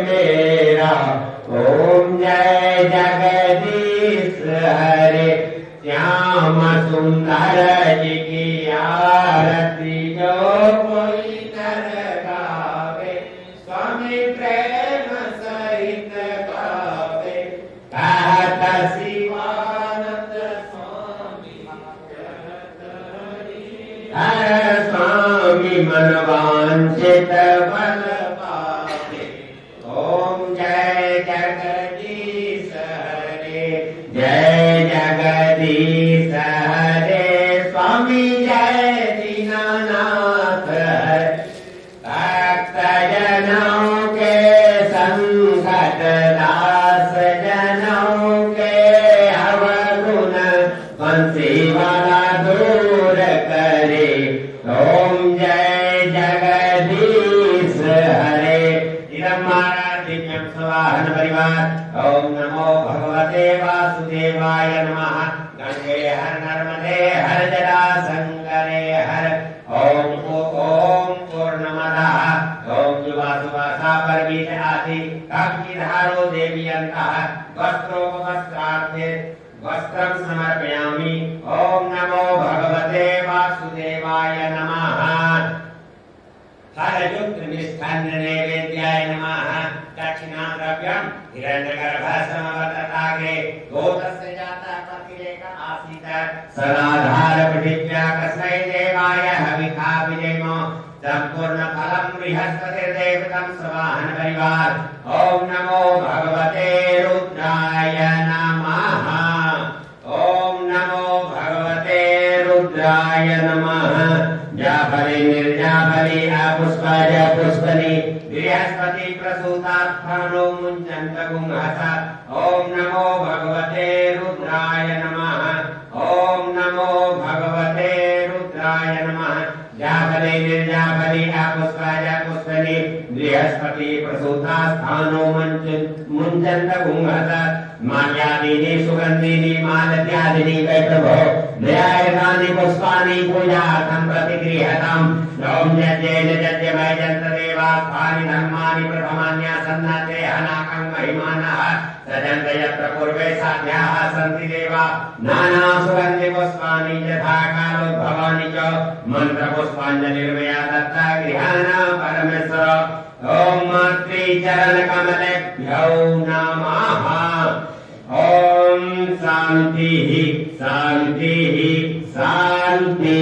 मेरा। ओम जय जगदीश हरे श्याम सुंदर जी की आरती जो कोई कर गावे। स्वामी प्रेम सहित गावे कहत शिवानंद स्वामी हर स्वामी मन वांछित बल पावे। ओम जय जगदीश हरे जय जगदीश हरे स्वामी जय दीनानाथ हरे। भक्त जनों के संकट दास जनों के अवगुण बंसी वाला दूर करे। ओम जय जगदीश हरे दिव्यम स्वाहन परिवार। ओम नमो भगवते वासुदेवाय नमः। गंगे हर नर्मदे हर जला संगरे हर। ओम पूर्णमदः ओम युवासुवासा परमीश आदि काक्षिधारो देवी अंतः वस्त्रोपवस्त्रार्थे वस्त्रं समर्पयामि। ओम नमो भगवते वासुदेवाय नमः। हरयुक्त मिष्ठान्न नैवेद्याय नमः। दक्षिणाद्रव्यं हिरण्यगर्भः समवर्तताग्रे गोतस्य जातः प्रतिरेक आसीत सदाधार पृथिव्या कस्मै देवाय हविखा विजयमो संपूर्ण फलं बृहस्पतिर्देवतं स्वाहन परिवार। ओम नमो भगवते रुद्राय नमः। रुद्राय नमः। जाफली निर्जाफली अपुष्पाय पुष्पनी बृहस्पति प्रसूतात्थानो मुञ्चन्त गुंहसा। ओम नमो भगवते रुद्राय नमः। ओम नमो भगवते रुद्राय नमः। जाफली निर्जाफली अपुष्पाय पुष्पनी बृहस्पति प्रसूतात्थानो मुञ्चन्त गुंहसा। माल्यादीनि सुगन्धिनि मालत्यादीनि वै प्रभो न्यायतानि पुष्पाणि पूजार्थं प्रतिगृह्यताम्। ओम यज्ञेन यज्ञमय जन्तदेवास्तानि धर्माणि प्रथमान्यासन्नाते हनाकं महिमानः। सजन्त यत्र पूर्वे साध्याः सन्ति देवा नाना सुगन्धि पुष्पाणि यथा कालोद्भवानि च। मन्त्रपुष्पाञ्जलिर्मया दत्ता गृहाणा परमेश्वर। ओम मातृचरणकमलेभ्यो नमः। ओम शांति शांति शांति।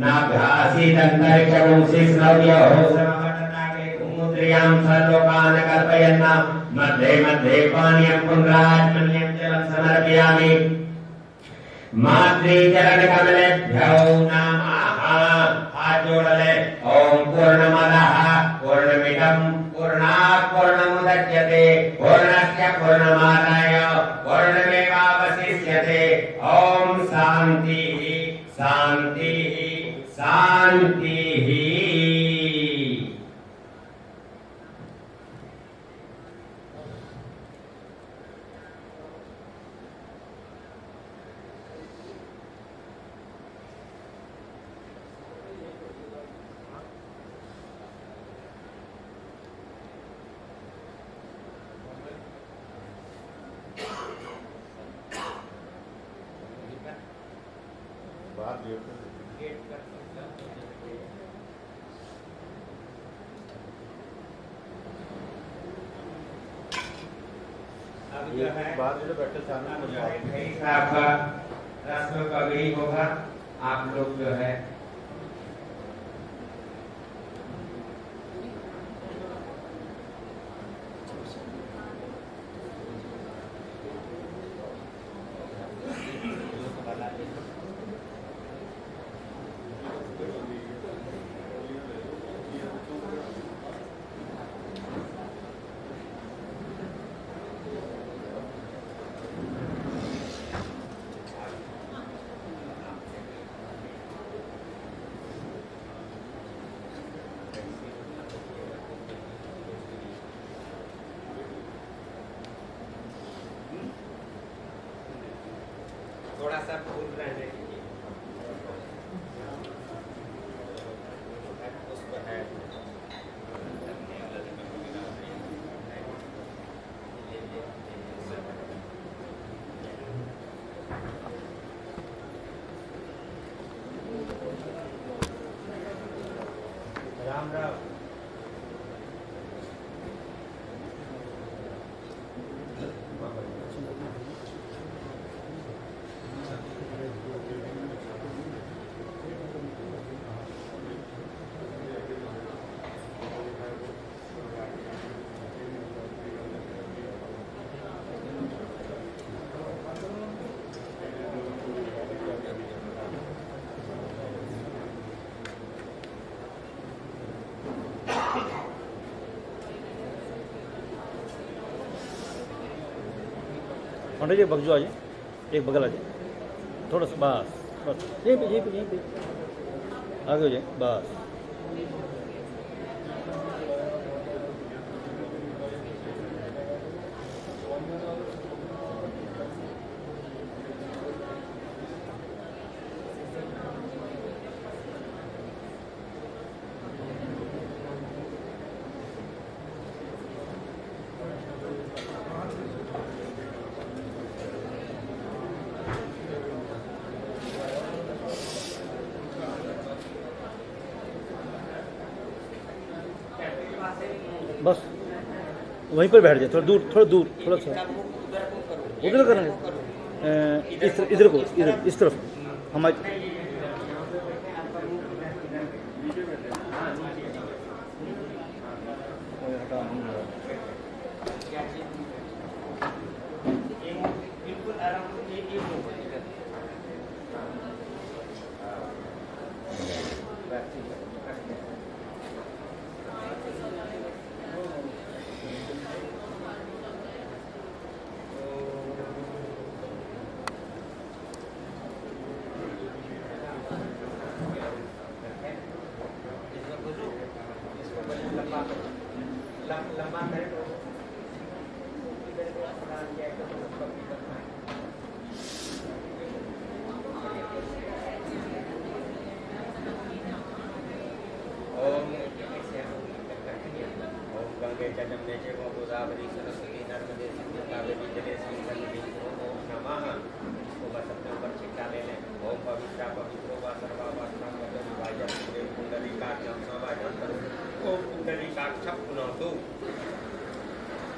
नाभ्यासीदन्तरिक्षं शिश्नव्योः समवटनाग्रे कुमुद्रियां सर्वलोकान् कल्पयन्। मध्ये मध्ये पानीयं पुनरात्मन्यं जलं समर्पयामि। मातृचरणकमलेभ्यो नमः। हाथ जोड़ ले। ओम पूर्णमदः पूर्णमिदं पूर्णात् पूर्णमुदच्यते पूर्णस्य पूर्णमादाय पूर्णमेवावशिष्यते। ओम शांति शांति शांति। आपका रस्म कभी होगा। आप लोग जो है थोड़ा सा फूल रहने दीजिए। पुष्प है राम राम। पंडित जी बगजो आ जाए, एक बगल आ जाए, थोड़ा सा बस बस यहीं पे आगे हो जाए बस। बस वहीं पर बैठ जाए, थोड़ा दूर थोड़ा सा उधर करेंगे। इधर को इस तरफ हमारे जमने चेको गोदावरी सरस्वती नर्मदे सिंधु कावेरी जलेस्मिन् सन्निधिं कुरु। ओम नमः। इसको बस अपने ऊपर छिटका ले लें। ओम पवित्रा पवित्रो वा सर्वा वास्त्रं वदन वायं देव कुंडलीकाक्षं समाजं करो। ओम कुंडलीकाक्षं पुनोतु।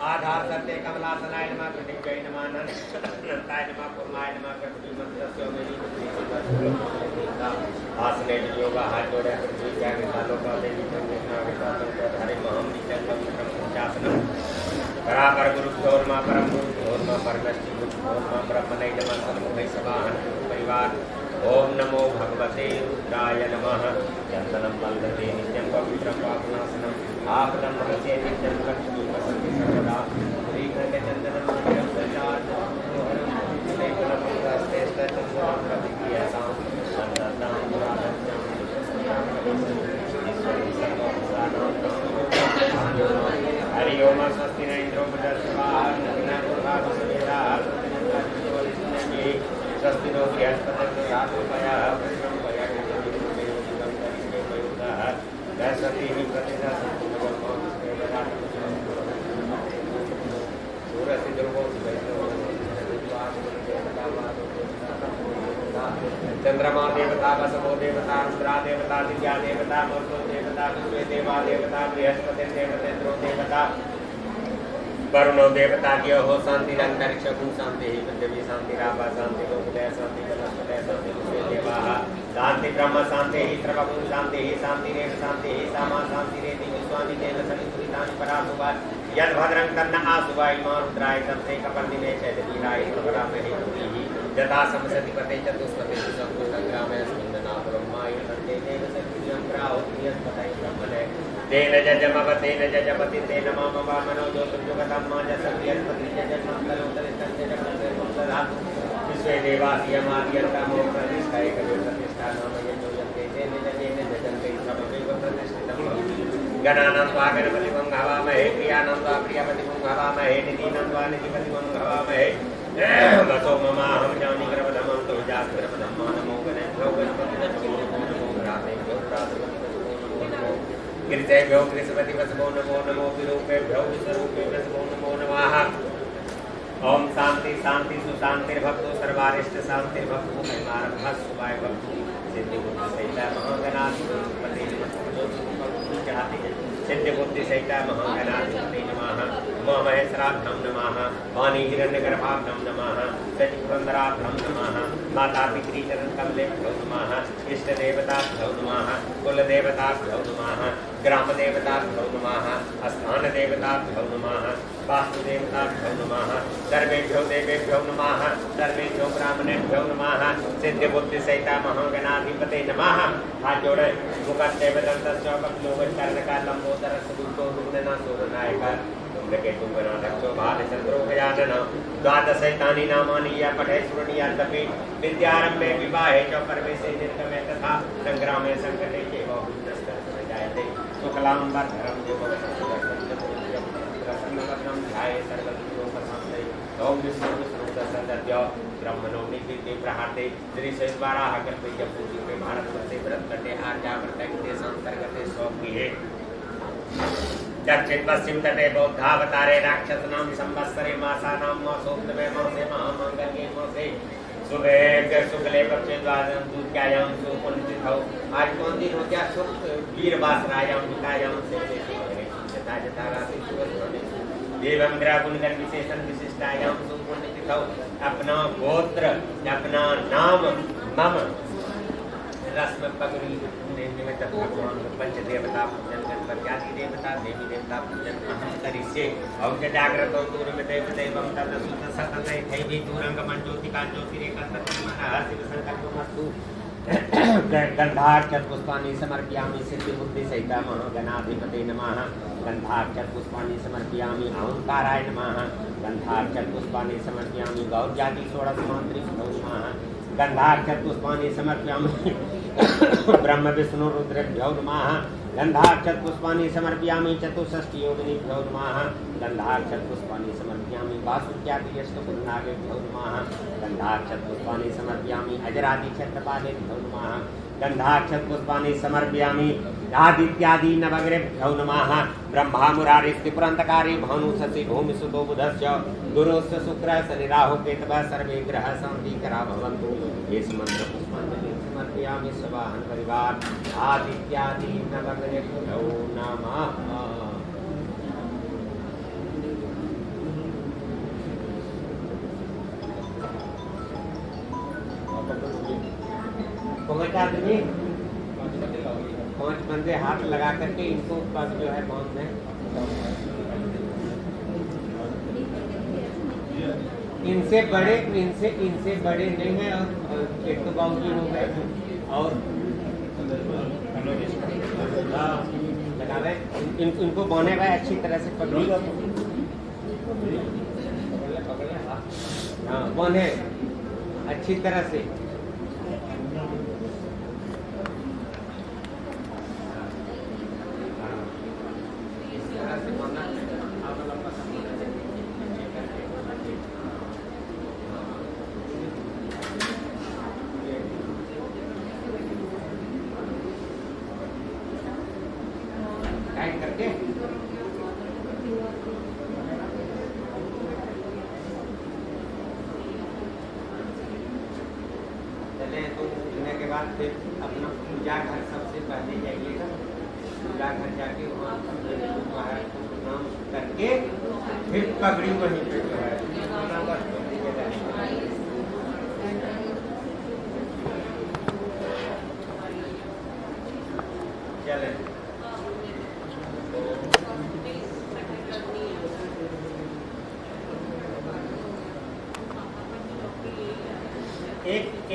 आधार सत्य कमलासनाय नमः कृतिजय नमः अनंताय नमः पूर्णाय नमः कृति मंत्रस्य मेरी आसने योगा हाथ जोड़े पृथ्वी क्या विशालों का देवी चंद्रमा विशालों का हरे महम निचल चासनम बराबर गुरु धोर्मा परम गुरु धोर्मा परमश्री गुरु धोर्मा ब्रह्म नैनम सन्मुखै सभाहन परिवार। ओम नमो भगवते रुद्राय नमः। चंदनम वंदते नित्यं पवित्रं पापनाशनम आपदं नमस्ते नित्यं लक्ष्मी वसन्ति सर्वदा। श्रीखंडे चंदनम नित्यं प्रचारं लेखनं पुरस्तेष्ट चंदनं प्रतिक्रियासां सन्नतां पुराणं हरि ओम स्वस्ति न इंद्रो बृहस्पतिः न पूर्वा स्वस्ति नो बृहस्पतिर्दो रातोपयः कृष्णं पयाः सरस्वती प्रतिदा सूरसि दुर्गो चंद्रमा देवता वसवो देवता रुद्रा देवता दिव्या देवता मरुतो देवता विश्वे देवा देवता बृहस्पति देवतेन्द्रो देवता वरुणो देवता की हो शांति अंतरिक्ष गुण शांति पृथ्वी शांति रावा शांति लोकदय शांति वनस्पतय शांति विश्वे देवाः शांति ब्रह्म शांति ही सर्वभूत शांति ही शांति रेव शांति ही सामा शांति रेति विश्वानि देव सनिधुरितानि परासुवा यद भद्रं तन्न आसुवा इमा रुद्राय तमसे कपर्दिने चैतवीराय प्रवरामहे पुरीहि यथा समसति पते चतुष्पते संकुलग्रामे स्मिन्दना ब्रह्माय नन्ते देव सत्युयं प्राहुत्यं पतये ब्रह्मणे तेन जजमवतेन जजपति तेन मम वामनो ज्योतिर्जुगतं माजसव्यस्पति जजन्मन्तरोत्तरिष्ठं जजमन्तरोत्तरात् विश्वे देवासियमाद्यन्तमो प्रतिष्ठा एकमेव प्रतिष्ठा नाम यजो यन्ते तेन जजेन जजन्ते सममेव प्रतिष्ठितं गणानां त्वा गणपतिं हवामहे प्रियाणां त्वा प्रियपतिं हवामहे निधीनां त्वा निधिपतिं हवामहे वसो ममाहं जानि गर्भधमं तुलजास्त्रपदं मानमो गणेभ्यो गणपतिभ्यो नमो राधेभ्यो राधेभ्यो गिरिजेभ्यो गृहस्पति वसवो नमो नमो विरूपेभ्यो विस्वरूपेभ्यो वसवो नमो नमः। ओम शांति शांति सुशांतिर्भक्तो सर्वारिष्ट शांतिर्भक्तो महिमारभः सुवाय भक्तो सिद्धि बुद्धि सहिता महागणाधिपति सिद्धि बुद्धि सहिता महागणाधिपति नमः। उमा महेश्वराभ्यं नमः। वाणी हिरण्यगर्भाभ्यं नमः। सचिपुरन्दराभ्यं नमः। माता पितृचरण कमलेभ्यो नमः। इष्ट देवताभ्यो नमः। कुल देवताभ्यो नमः। ग्राम देवताभ्यो नमः। स्थान देवताभ्यो नमः। वास्तु देवताभ्यो नमः। सर्वेभ्यो देवेभ्यो नमः। सर्वेभ्यो ब्राह्मणेभ्यो नमः। सिद्धि बुद्धि सहिता महागणाधिपते नमः। हाथ जोड़े मुखस्य वदन्तस्य वक्लोकर्णका लंबोदर सुदुतो रुग्णना सोरनायक केतु गणाध्यक्षो भालचंद्रो गजानन द्वादशैतानि नामानि या पठे स्मरणीयादपि विद्यारम्भे विवाहे च परमेशे निर्गमे तथा संग्रामे संकटे च बहु जायते सुखलां वरधरं प्रसन्नवदनं ध्याये सर्वलोकशान्ते ओम विष्णुसहस्रनाम ब्रह्मणो नित्य प्रहाते श्री शेषवाराह कल्पे पूजी में भारतवर्षे भरतकटे आर्यावर्ते देशांतर्गते स्वकीये दक्षिण पश्चिम तटे बौद्धावतारे राक्षसनां संवत्सरे मासानां मासोत्तमे मासे महामंगल्ये मासे शुक्ले पक्षे द्वादश द्वितीयायां सुपुण्यतिथौ आज कौन दिन हो गया शुक्ल वीरवासरायां निकायां से जता जता राशि एवं ग्रह गुणगण विशेषण विशिष्टायां सुपुण्यतिथौ अपना गोत्र अपना नाम मम रस्म पगड़ी निमित्त भगवान पंच देवता पूजन गणपति देवता देवी देवता पूजन करिष्ये और जागृतो दूरम देव देवं तद शुद्ध सतते थैवी दूरंग मंजोतिका ज्योतिरेकतमः शिव संकल्पमस्तु गंधाक्षत पुष्पाणि समर्पयामि सिद्धि बुद्धि सहिता महागणाधिपते नमः। गंधाक्षत पुष्पाणि समर्पयामि ओंकाराय नमः। गंधाक्षत पुष्पाणि समर्पयामि गौरजाति षोडश मातृभ्यो नमः। गंधाक्षत पुष्पाणि समर्पयामि ब्रह्म विष्णु रुद्रेभ्यो नमः। गंधाक्षत पुष्पाणि समर्पयामि चतुष्षष्टि योगिनीभ्यो नमः गंधाक्षत पुष्पाणि समर्पयामि वासुक्यादि अष्टपुरनागेभ्यो नमः गंधाक्षत पुष्पाणि समर्पयामि अजरादि क्षत्रपादेभ्यो नमः गंधाक्षत पुष्पाणि समर्पयामि आदित्यादि नवग्रहेभ्यो नमः ब्रह्मा मुरारि त्रिपुरान्तकारी भानु शशि भूमि सुतो बुधस्य गुरुस्य शुक्रः शनि राहु केतवः सर्वे ग्रहाः शान्तिकरा भवन्तु इस मंत्र पुष्पांजलि समर्पयामि सवाहन परिवार आदित्यादि नवग्रहेभ्यो नमः। पांच आदमी 5 बंदे हाथ लगा करके इनको बस जो है बांध दें। इनसे बड़े नहीं है और एक तो बाउंड्री हो गए और लगा रहे इनको बांधे हुए अच्छी तरह से पकड़ी हाँ बांधे अच्छी तरह से। करके चले तो उठने के बाद फिर अपना पूजा घर सबसे पहले जाइएगा। पूजा घर जाके वहाँ महाराज को प्रणाम करके फिर पगड़ी वहीं पे जो है चले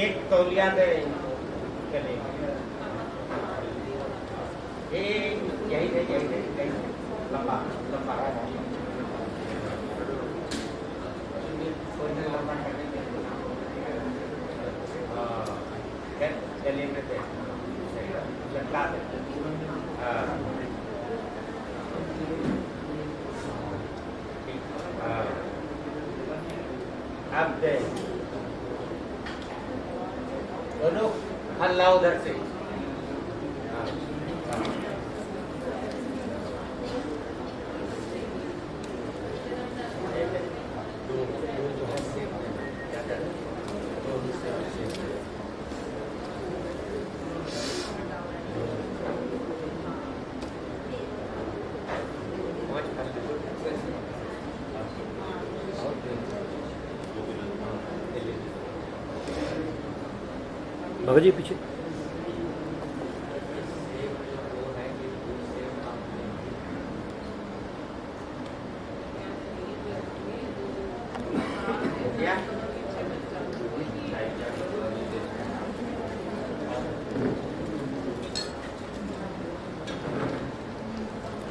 एक तौलिया दे चले यही लंबा लंबा चलिए लटका दे अब दे दोनों हल्ला उधर से भगत जी पीछे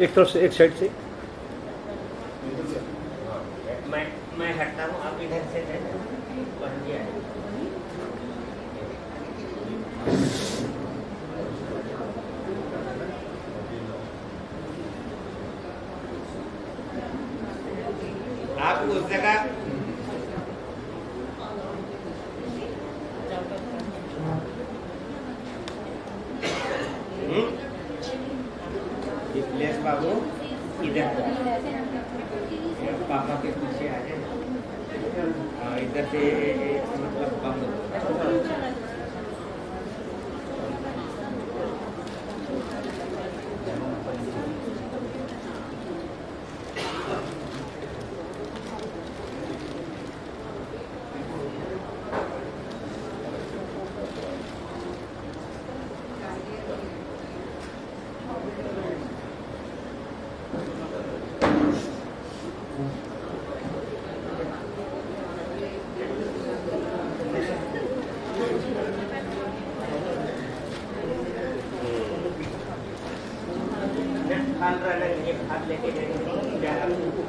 एक तरफ से एक साइड से मैं हटता हूँ आप इधर से आप उस जगह प्लेस बाबू इधर पापा के पीछे आ जाए इधर से मतलब बंद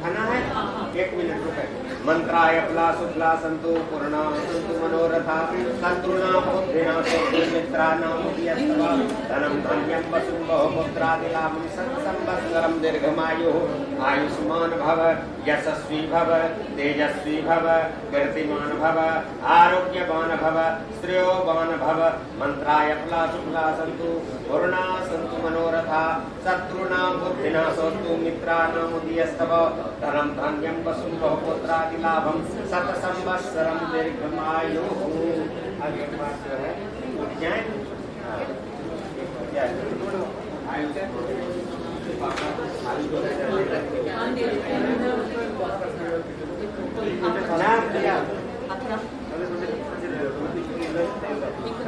खाना है 1 मिनट रुक मंत्राय प्लासुप्लासन्तु पूर्णा सन्तु मनोरथा शत्रुणां बुद्धिनाशो मित्राणां मुदियस्तव धनं धान्यं वसुं बहुपुत्रादिलाभं सत्संवत्सरं दीर्घमायुः आयुष्मान भव यशस्वी भव तेजस्वी भव कीर्तिमान भव आरोग्यवान भव श्रेयोवान भव मंत्राय प्लासुप्लासन्तु पूर्णा सन्तु मनोरथा शत्रुणां बुद्धिनाशोऽस्तु मित्राणां मुदियस्तव धनं धान्यं वसुं बहुपुत्रादिलाभं शतसंवत्सरं दीर्घमायुः। आगे बात जो है उज्जैन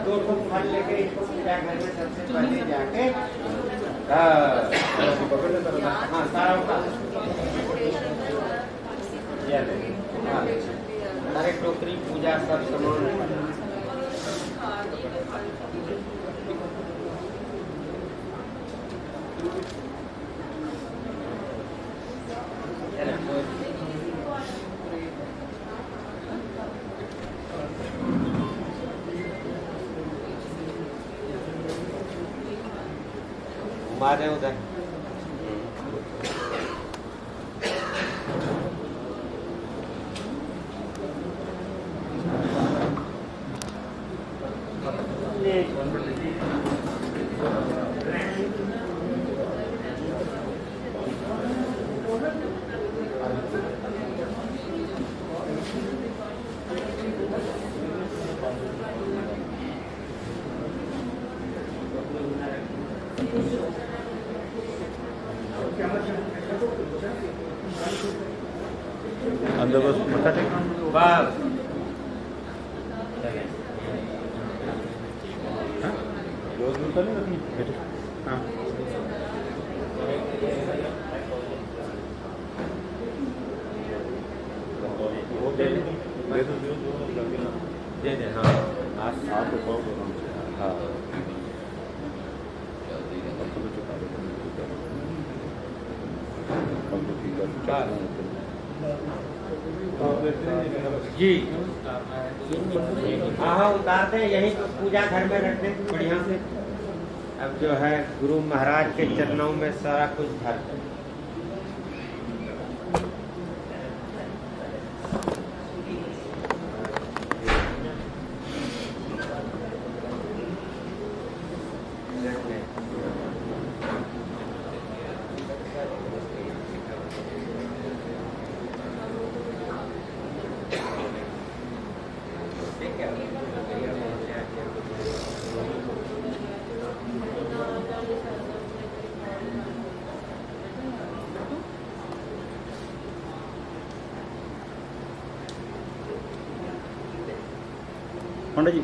दो फल लेके इसको पूजा घर में सबसे पहले जाके हाँ सारा सारे टोकरी पूजा सब सामान मारे उधर अंदर बस मत्था टेकना बस रोज मिलता नहीं रखनी बेटे हाँ दे दे हाँ आज 7 रुपये हाँ जी हाँ उतारते हैं यहीं तो पूजा घर में रखते हैं बढ़िया से। अब जो है गुरु महाराज के चरणों में सारा कुछ धरते हैं। पंडित जी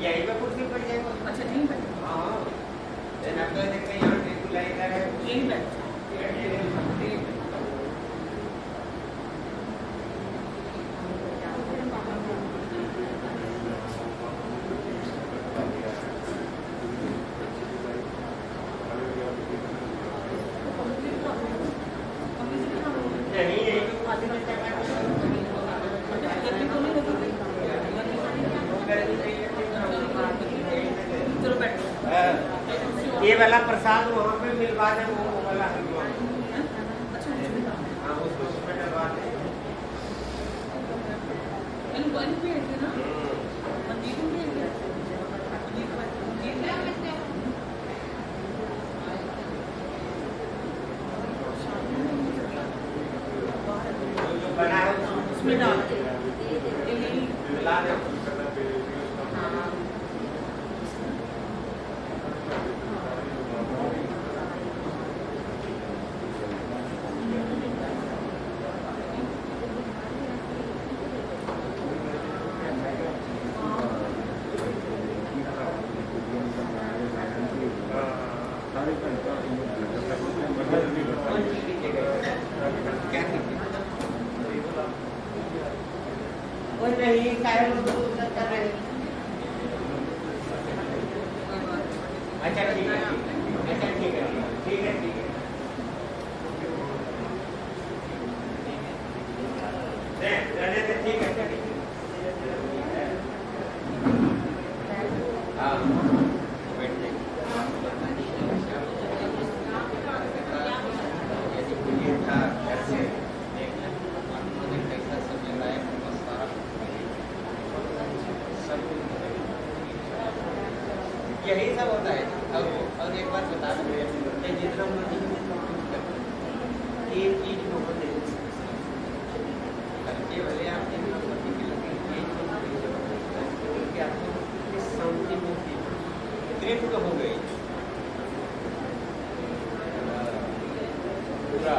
यही पे कुर्सी पड़ जाएगा। अच्छा नहीं बैठ हाँ देना तो देखते यहाँ बिल्कुल इधर है यही बैठ ये वाला प्रसाद वहाँ पे मिलवा दे, वो वाला हलवा। हाँ, उसमें डलवा दे। जो बना है उसमें डाल दे, मिला दे। कोई नहीं, काहे लोग दूर कर रहे हैं। अच्छा ठीक है, अच्छा ठीक है, ठीक है, ठीक है। रहने दे, ठीक है, ठीक है। हाँ, बैठ जाइए। ये था कैसे यही सब होता है। और एक बात बता दूं, जितना मर्जी एक चीज बहुत है, खर्चे वाले आप जितना मर्जी के लगे, कि आपको शांति मिलती है, तृप्त हो गई पूरा।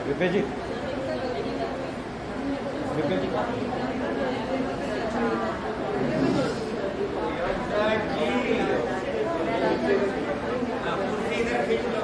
विपेश जी, विपेश जी, इधर खींच लो।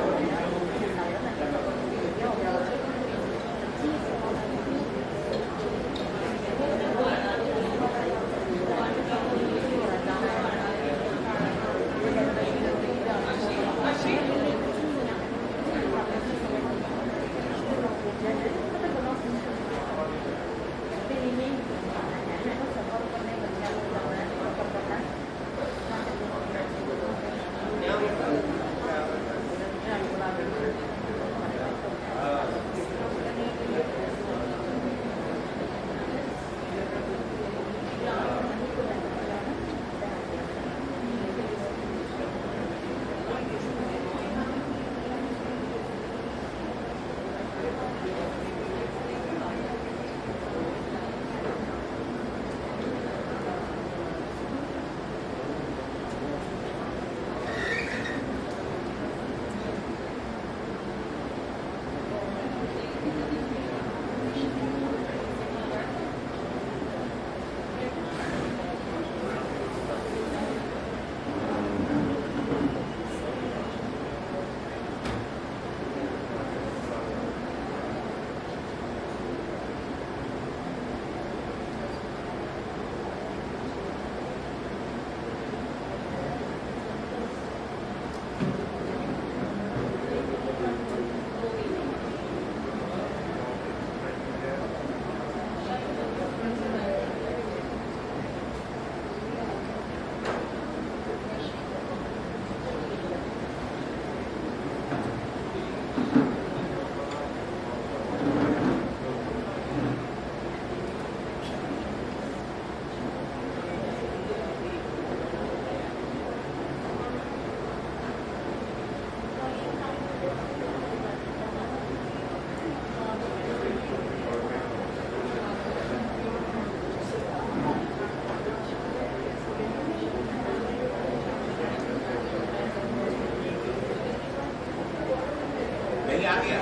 आ गया।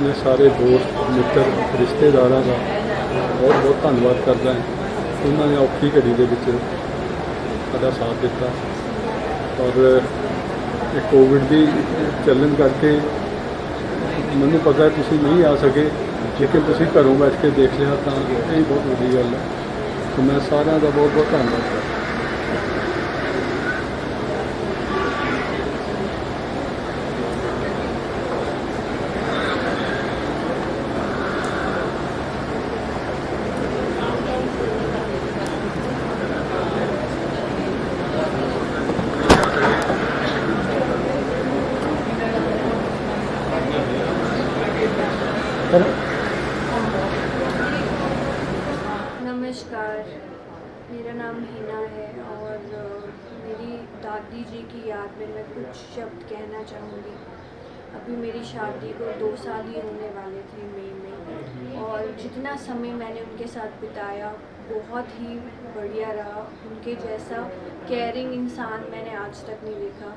अपने सारे दोस्त मित्र रिश्तेदारों का बहुत बहुत धन्यवाद करता है। उन्होंने औखी घड़ी के विच साਡਾ साथ दिता और कोविड की चलन करके मैंने पता है तुसीं नहीं आ सके, लेकिन तुसीं घरों बैठ के देख लिया तो यही बहुत बड़ी गल है। तो मैं सारिਆਂ का बहुत बहुत धन्यवाद करता। नमस्कार, मेरा नाम हिना है और मेरी दादी जी की याद में मैं कुछ शब्द कहना चाहूँगी। अभी मेरी शादी को 2 साल ही होने वाले थे मई में, और जितना समय मैंने उनके साथ बिताया बहुत ही बढ़िया रहा। उनके जैसा केयरिंग इंसान मैंने आज तक नहीं देखा।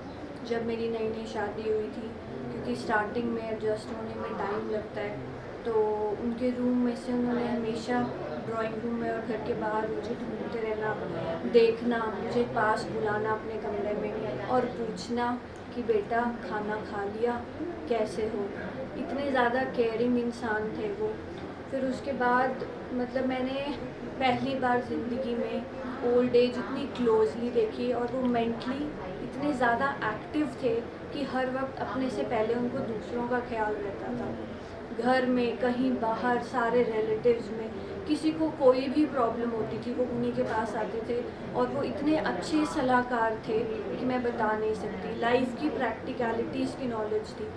जब मेरी नई नई शादी हुई थी, क्योंकि स्टार्टिंग में एडजस्ट होने में टाइम लगता है, तो उनके रूम में से उन्होंने हमेशा ड्राइंग रूम में और घर के बाहर मुझे ढूंढते रहना, देखना, मुझे पास बुलाना अपने कमरे में और पूछना कि बेटा खाना खा लिया, कैसे हो। इतने ज़्यादा केयरिंग इंसान थे वो। फिर उसके बाद मतलब मैंने पहली बार ज़िंदगी में ओल्ड एज इतनी क्लोजली देखी, और वो मेंटली इतने ज़्यादा एक्टिव थे कि हर वक्त अपने से पहले उनको दूसरों का ख्याल रहता था। घर में, कहीं बाहर, सारे रिलेटिव्स में किसी को कोई भी प्रॉब्लम होती थी वो उन्हीं के पास आते थे, और वो इतने अच्छे सलाहकार थे कि मैं बता नहीं सकती। लाइफ की प्रैक्टिकलिटीज़ की नॉलेज थी।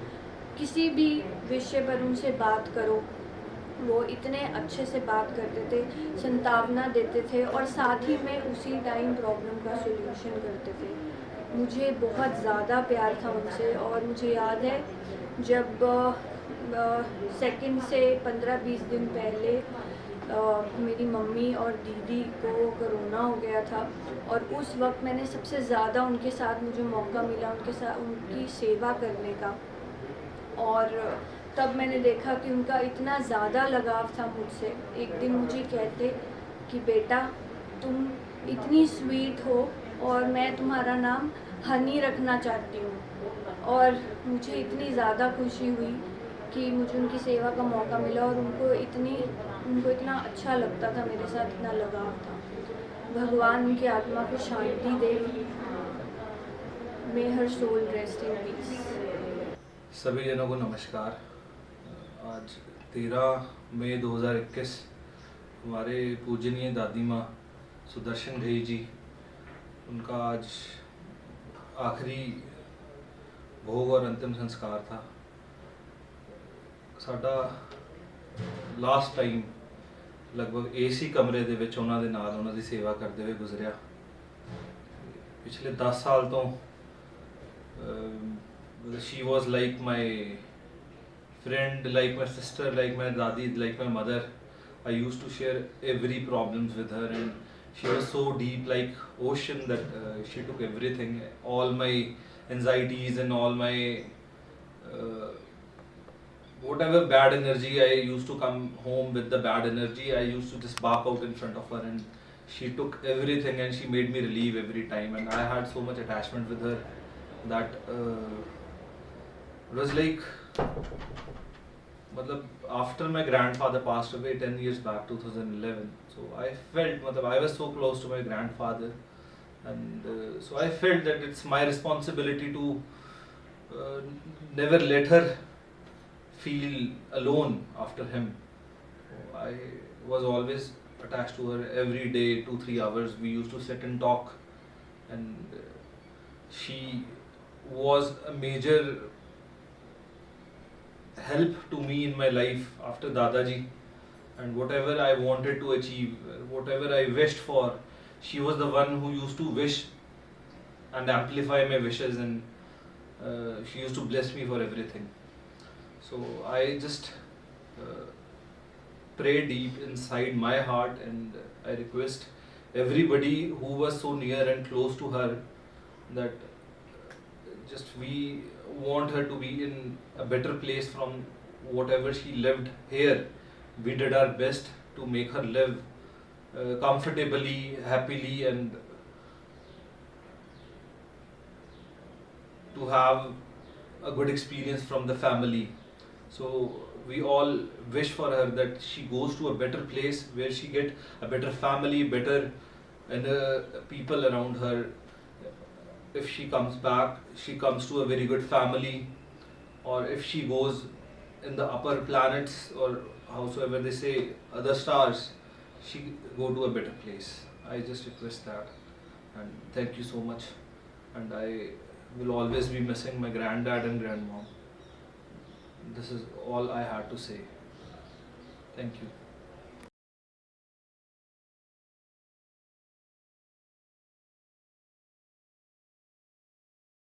किसी भी विषय पर उनसे बात करो, वो इतने अच्छे से बात करते थे, संतावना देते थे, और साथ ही में उसी टाइम प्रॉब्लम का सॉल्यूशन करते थे। मुझे बहुत ज़्यादा प्यार था उनसे, और मुझे याद है जब सेकंड से 15-20 दिन पहले मेरी मम्मी और दीदी को कोरोना हो गया था, और उस वक्त मैंने सबसे ज़्यादा उनके साथ मुझे मौका मिला उनके साथ उनकी सेवा करने का। और तब मैंने देखा कि उनका इतना ज़्यादा लगाव था मुझसे। एक दिन मुझे कहते कि बेटा तुम इतनी स्वीट हो और मैं तुम्हारा नाम हनी रखना चाहती हूँ। और मुझे इतनी ज़्यादा खुशी हुई कि मुझे उनकी सेवा का मौका मिला, और उनको इतना अच्छा लगता था, मेरे साथ इतना लगाव था। भगवान उनकी आत्मा को शांति दे। मे हर सोल रेस्ट इन पीस। सभी जनों को नमस्कार। आज 13 मई 2021 हमारे पूजनीय दादी माँ सुदर्शन घई जी, उनका आज आखिरी भोग और अंतिम संस्कार था। साडा लास्ट टाइम लगभग एसी कमरे दे विच उन्हां दे नाल उन्हां दी सेवा करते हुए गुजरिया। पिछले 10 साल तो she was like my friend, like my sister, like my dadi, like my mother. I use to share every problems with her, and she was so deep like ocean that she took everything, all my anxieties and all my whatever bad energy. I used to come home with the bad energy, I used to just bark out in front of her, and she took everything and she made me relieve every time. And I had so much attachment with her that it was like after my grandfather passed away 10 years back, 2011, so I felt I was so close to my grandfather, and so I felt that it's my responsibility to never let her feel alone after him. I was always attached to her every day, 2-3 hours we used to sit and talk, and she was a major help to me in my life after Dadaji. And whatever I wanted to achieve, whatever I wished for, she was the one who used to wish and amplify my wishes, and she used to bless me for everything. So I just pray deep inside my heart, and I request everybody who was so near and close to her that just we want her to be in a better place from whatever she lived here, we did our best to make her live comfortably, happily, and to have a good experience from the family. So we all wish for her that she goes to a better place where she get a better family, better and people around her. If she comes back, she comes to a very good family, or if she goes in the upper planets or howsoever they say other stars, she go to a better place. I just request that, and thank you so much. And I will always be missing my granddad and grandmom. This is all I had to say. Thank you.